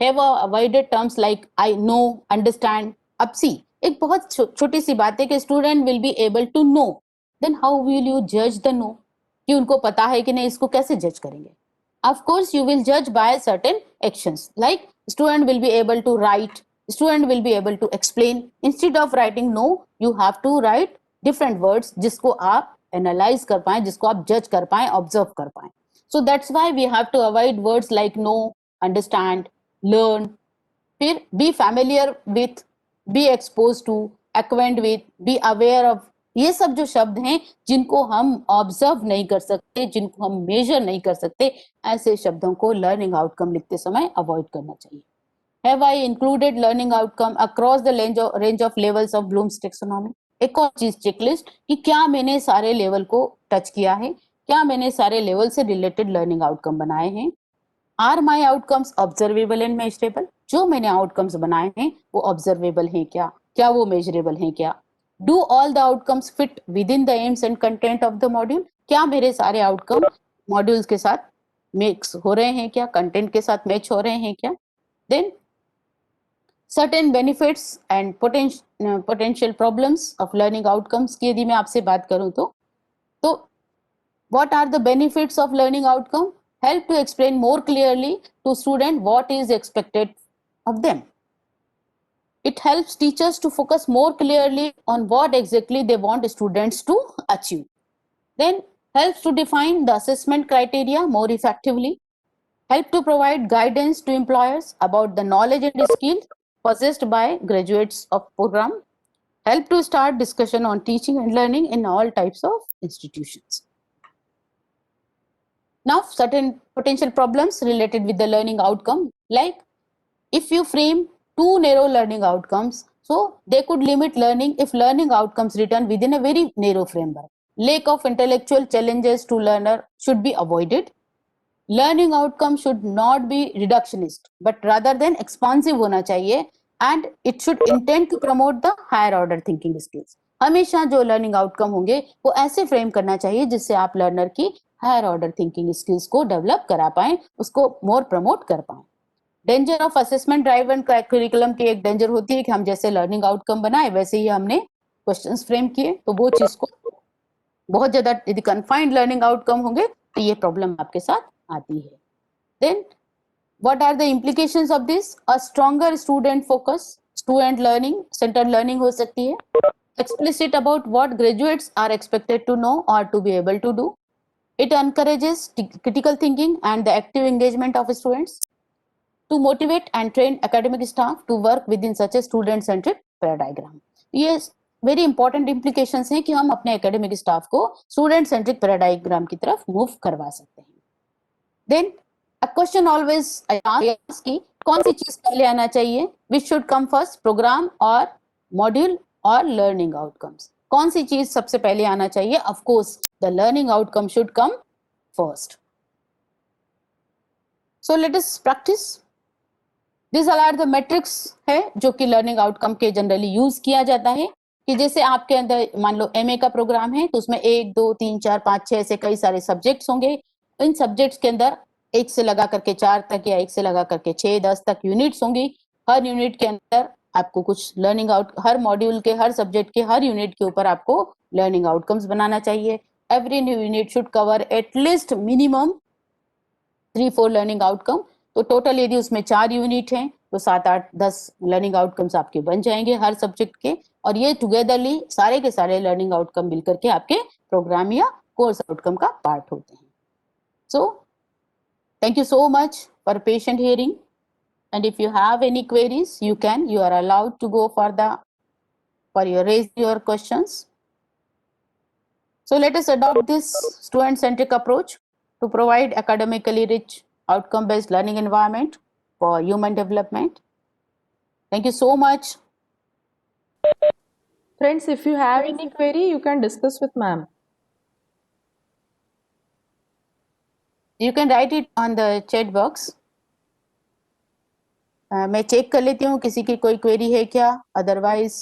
Have I avoided terms like I know, understand? अब see, एक बहुत छोटी सी बात है कि student will be able to know. Then how will you judge the know? कि उनको पता है कि नहीं, इसको कैसे जज करेंगे? of course you will judge by certain actions, like student will be able to write, student will be able to explain. Instead of writing no, you have to write different words जिसको आप analyse कर पाए, जिसको आप जज कर पाए, observe कर पाए. So that's why we have to avoid words like no, understand, learn. फिर be familiar with, be exposed to, acquaint with, be aware of. ये सब जो शब्द हैं जिनको हम ऑब्जर्व नहीं कर सकते, जिनको हम मेजर नहीं कर सकते, ऐसे शब्दों को लर्निंग आउटकम लिखते समय अवॉइड करना चाहिए. Have I included learning outcome across the range of levels of Bloom's taxonomy? एक और चीज चेकलिस्ट कि क्या मैंने सारे लेवल को टच किया है, क्या मैंने सारे लेवल से रिलेटेड लर्निंग आउटकम बनाए हैं. Are my outcomes observable and measurable? जो मैंने आउटकम्स बनाए हैं वो ऑब्जर्वेबल हैं क्या, क्या वो मेजरेबल हैं क्या. Do all the outcomes fit with in the AIIMS and content of the module? क्या मेरे सारे आउटकम मॉड्यूल्स के साथ मिक्स हो रहे हैं क्या, कंटेंट के साथ मैच हो रहे हैं क्या. Then certain benefits and potential problems of learning outcomes की यदि मैं आपसे बात करूं तो what are the benefits of learning outcome? Help to explain more clearly to student what is expected of them. It helps teachers to focus more clearly on what exactly they want students to achieve. Then helps to define the assessment criteria more effectively. Help to provide guidance to employers about the knowledge and skills possessed by graduates of program. Help to start discussion on teaching and learning in all types of institutions. Now, certain potential problems related with the learning outcome, like if you frame too narrow learning outcomes, so they could limit learning if learning outcomes written within a very narrow framework. Lack of intellectual challenges to learner should be avoided. Learning outcome should not be reductionist, but rather than expansive होना चाहिए, and it should intend to promote the higher order thinking skills. हमेशा जो learning outcome होंगे वो ऐसे frame करना चाहिए जिससे आप लर्नर की हायर ऑर्डर थिंकिंग स्किल्स को डेवलप करा पाएं, उसको मोर प्रमोट कर पाएं. Danger of assessment driven curriculum की एक डेंजर होती है कि हम जैसे लर्निंग आउटकम बनाए वैसे ही हमने क्वेश्चंस फ्रेम किए, तो वो चीज को बहुत ज्यादा यदि कन्फाइंड लर्निंग आउटकम होंगे तो ये प्रॉब्लम आपके साथ आती है. Then what are the implications of this? A stronger student focus, student learning centered learning हो सकती है. Explicit about what graduates are expected to know or to be able to do. It encourages critical thinking and the active engagement of students. To motivate and train academic staff to work within such a student centric paradigm. ये very important implications हैं कि हम अपने academic staff को student centric paradigm की तरफ move करवा सकते हैं. Then a question always I ask कि कौन सी चीज पहले आना चाहिए, which should come first, program और मॉड्यूल और लर्निंग आउटकम्स? कौन सी चीज सबसे पहले आना चाहिए? Of course the learning outcome should come first. So let us practice. This are the matrix है जो कि लर्निंग आउटकम के जनरली यूज किया जाता है, कि जैसे आपके अंदर मान लो एमए का प्रोग्राम है तो उसमें 1 2 3 4 5 6 ऐसे कई सारे सब्जेक्ट्स होंगे. इन सब्जेक्ट्स के अंदर 1 से लगा करके 4 तक या 1 से लगा करके 6 10 तक यूनिट्स होंगी. हर यूनिट के अंदर आपको कुछ लर्निंग आउट, हर मॉड्यूल के हर सब्जेक्ट के हर यूनिट के ऊपर आपको लर्निंग आउटकम्स बनाना चाहिए. Every new unit should cover at least minimum 3-4 learning outcome. तो टोटल यदि उसमें 4 यूनिट हैं तो 7 8 10 लर्निंग आउटकम्स आपके बन जाएंगे हर सब्जेक्ट के, और ये टुगेदरली सारे के सारे लर्निंग आउटकम मिलकर के आपके प्रोग्राम या कोर्स आउटकम का पार्ट होते हैं. So thank you so much for patient hearing, and if you have any queries you are allowed to go for your raise your questions. So let us adopt this student centric approach to provide academically rich outcome based learning environment for human development. Thank you so much. Friends, if you have any query, you can discuss with ma'am. You can write it on the chat box. मैं check कर लेती हूँ किसी की कोई query है क्या, otherwise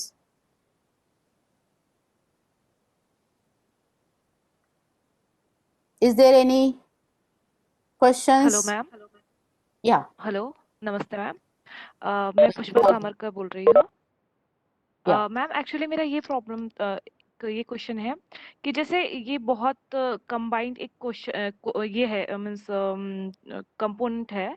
is there any questions? Hello ma'am. या हेलो, नमस्ते मैम. मैं पुष्पा कामरकर बोल रही हूँ. Yeah. मैम एक्चुअली मेरा ये प्रॉब्लम एक ये क्वेश्चन है कि जैसे ये बहुत कंबाइंड एक क्वेश्चन ये है मीन्स कंपोनेंट है।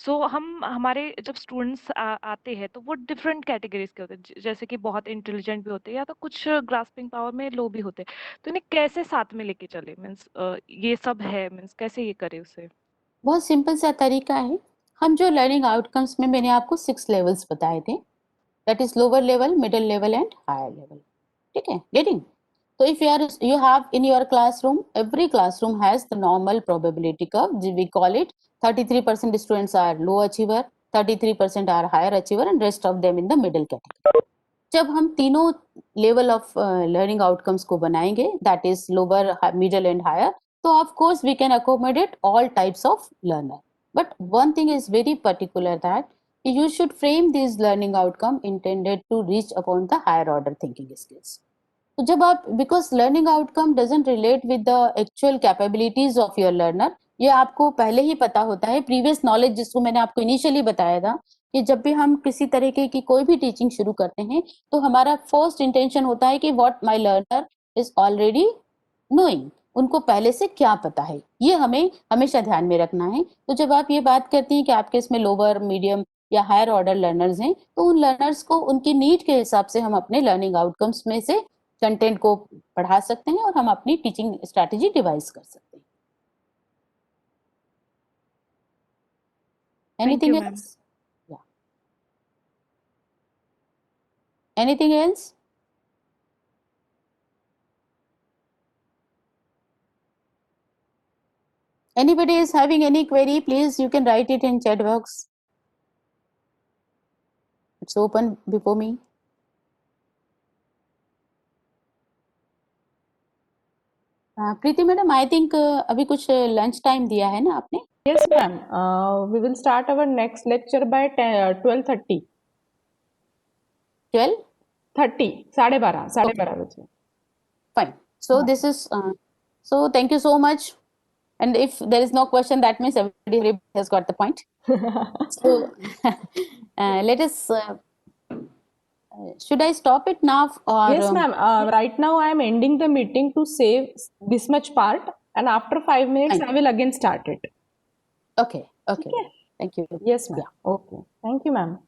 सो हम हमारे जब स्टूडेंट्स आते हैं तो वो डिफरेंट कैटेगरीज के होते हैं, जैसे कि बहुत इंटेलिजेंट भी होते हैं या तो कुछ ग्रास्पिंग पावर में लो भी होते हैं। तो इन्हें कैसे साथ में लेके चले, मीन्स ये सब है, मीन्स कैसे ये करे उसे? बहुत सिंपल सा तरीका है। हम जो लर्निंग आउटकम्स में मैंने आपको 6 लेवल्स बताए थे, that is lower level, middle level and higher level. ठीक है, getting? So if you have in your classroom, every classroom has the normal probability curve. We call it 33% students are low achiever, 33% are higher achiever, and rest of them in the middle category. जब हम तीनों level of learning outcomes को बनाएंगे, that is lower, middle and higher, तो of course we can accommodate all types of learner. But one thing is very particular, that you should frame these learning outcome intended to reach upon the higher order thinking skills. तो जब आप, because learning outcome doesn't relate with the actual capabilities of your learner, ये आपको पहले ही पता होता है, previous knowledge जिसको मैंने आपको इनिशियली बताया था कि जब भी हम किसी तरीके की कोई भी टीचिंग शुरू करते हैं तो हमारा फर्स्ट इंटेंशन होता है कि what my learner is already knowing, उनको पहले से क्या पता है, ये हमें हमेशा ध्यान में रखना है. तो जब आप ये बात करती हैं कि आपके इसमें लोअर, मीडियम या हायर ऑर्डर लर्नर्स हैं, तो उन लर्नर्स को उनकी नीड के हिसाब से हम अपने लर्निंग आउटकम्स में से कंटेंट को पढ़ा सकते हैं और हम अपनी टीचिंग स्ट्रैटेजी डिवाइस कर सकते हैं. Anything you, ma'am. एल्स? या anything else? Anybody is having any query, please you can write it in chat box. It's open before me. Preeti madam, I think अभी कुछ लंच टाइम दिया है ना आपने? Yes, ma'am. We will start our next lecture by 12:30. 12? 30, 12:30, 12:30 बजे. Fine. So this is so thank you so much. And if there is no question, that means everybody has got the point. So let us. Should I stop it now or? Yes, ma'am. Right now I am ending the meeting to save this much part, and after 5 minutes Fine. I will again start it. Okay. Okay. Okay. Thank you. Yes, ma'am. Yeah. Okay. Thank you, ma'am.